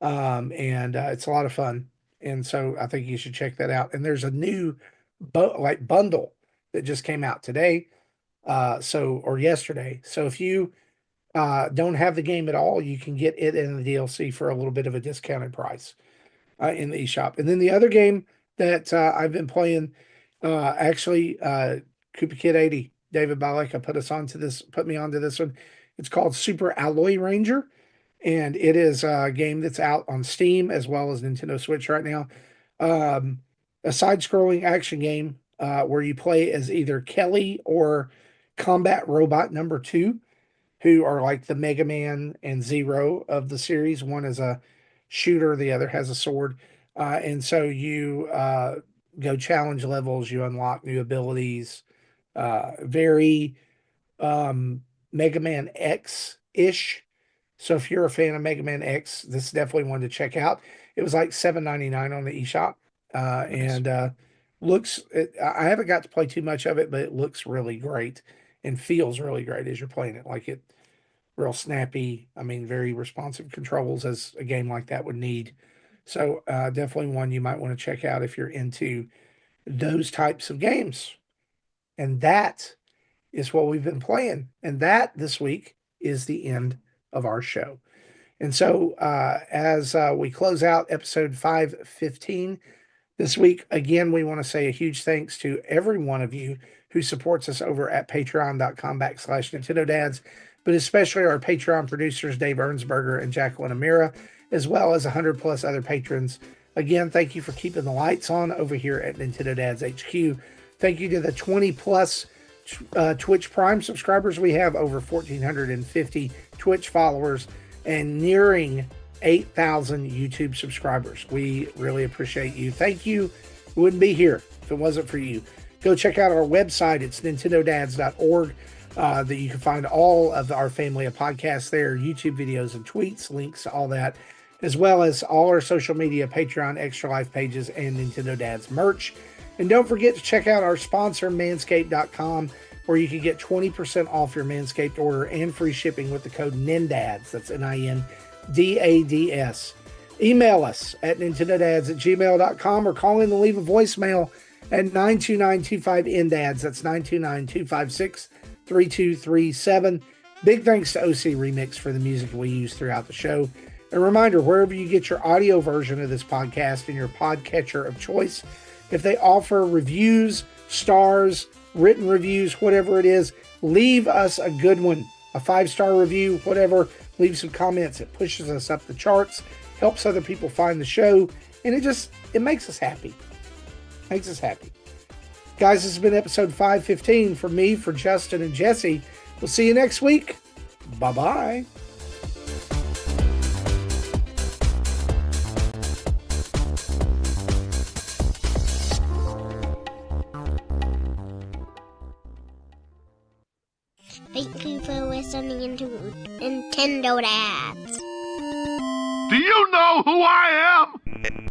and it's a lot of fun. And so I think you should check that out. And there's a new bundle that just came out today, or yesterday. So if you don't have the game at all, you can get it in the DLC for a little bit of a discounted price in the eShop. And then the other game that I've been playing, actually, Koopa Kid 80, David Baleka put me onto this one. It's called Super Alloy Ranger, and it is a game that's out on Steam as well as Nintendo Switch right now. Um, a side-scrolling action game where you play as either Kelly or Combat Robot Number Two, who are like the Mega Man and Zero of the series. One is a shooter, the other has a sword. And so you go challenge levels, you unlock new abilities. Very Mega Man X ish. So if you're a fan of Mega Man X, this is definitely one to check out. It was like $7.99 on the eShop, Nice. and I haven't got to play too much of it, but it looks really great and feels really great as you're playing it. Like it, real snappy. I mean, very responsive controls as a game like that would need. So definitely one you might want to check out if you're into those types of games. And that is what we've been playing. And that this week is the end of our show. And so as we close out episode 515 this week, again, we want to say a huge thanks to every one of you who supports us over at patreon.com/Nintendo Dads, but especially our Patreon producers, Dave Ernsberger and Jacqueline Amira, as well as 100 plus other patrons. Again, thank you for keeping the lights on over here at Nintendo Dads HQ. Thank you to the 20 plus Twitch Prime subscribers. We have over 1,450 Twitch followers and nearing 8,000 YouTube subscribers. We really appreciate you. Thank you. We wouldn't be here if it wasn't for you. Go check out our website. It's nintendodads.org. That you can find all of our family of podcasts there, YouTube videos and tweets, links, all that. as well as all our social media, Patreon, Extra Life pages, and Nintendo Dads merch. And don't forget to check out our sponsor, Manscaped.com, where you can get 20% off your Manscaped order and free shipping with the code NINDADS. That's NINDADS. Email us at nintendodads@gmail.com or call in to leave a voicemail at 929-25-NDADS. That's 929-256-3237. Big thanks to OC Remix for the music we use throughout the show. A reminder, wherever you get your audio version of this podcast in your podcatcher of choice, if they offer reviews, stars, written reviews, whatever it is, leave us a good one, a 5-star review, whatever. Leave some comments. It pushes us up the charts, helps other people find the show, and it makes us happy. Makes us happy. Guys, this has been episode 515 for me, for Justin and Jesse. We'll see you next week. Bye-bye. Thank you for listening to Nintendo Dads. Do you know who I am?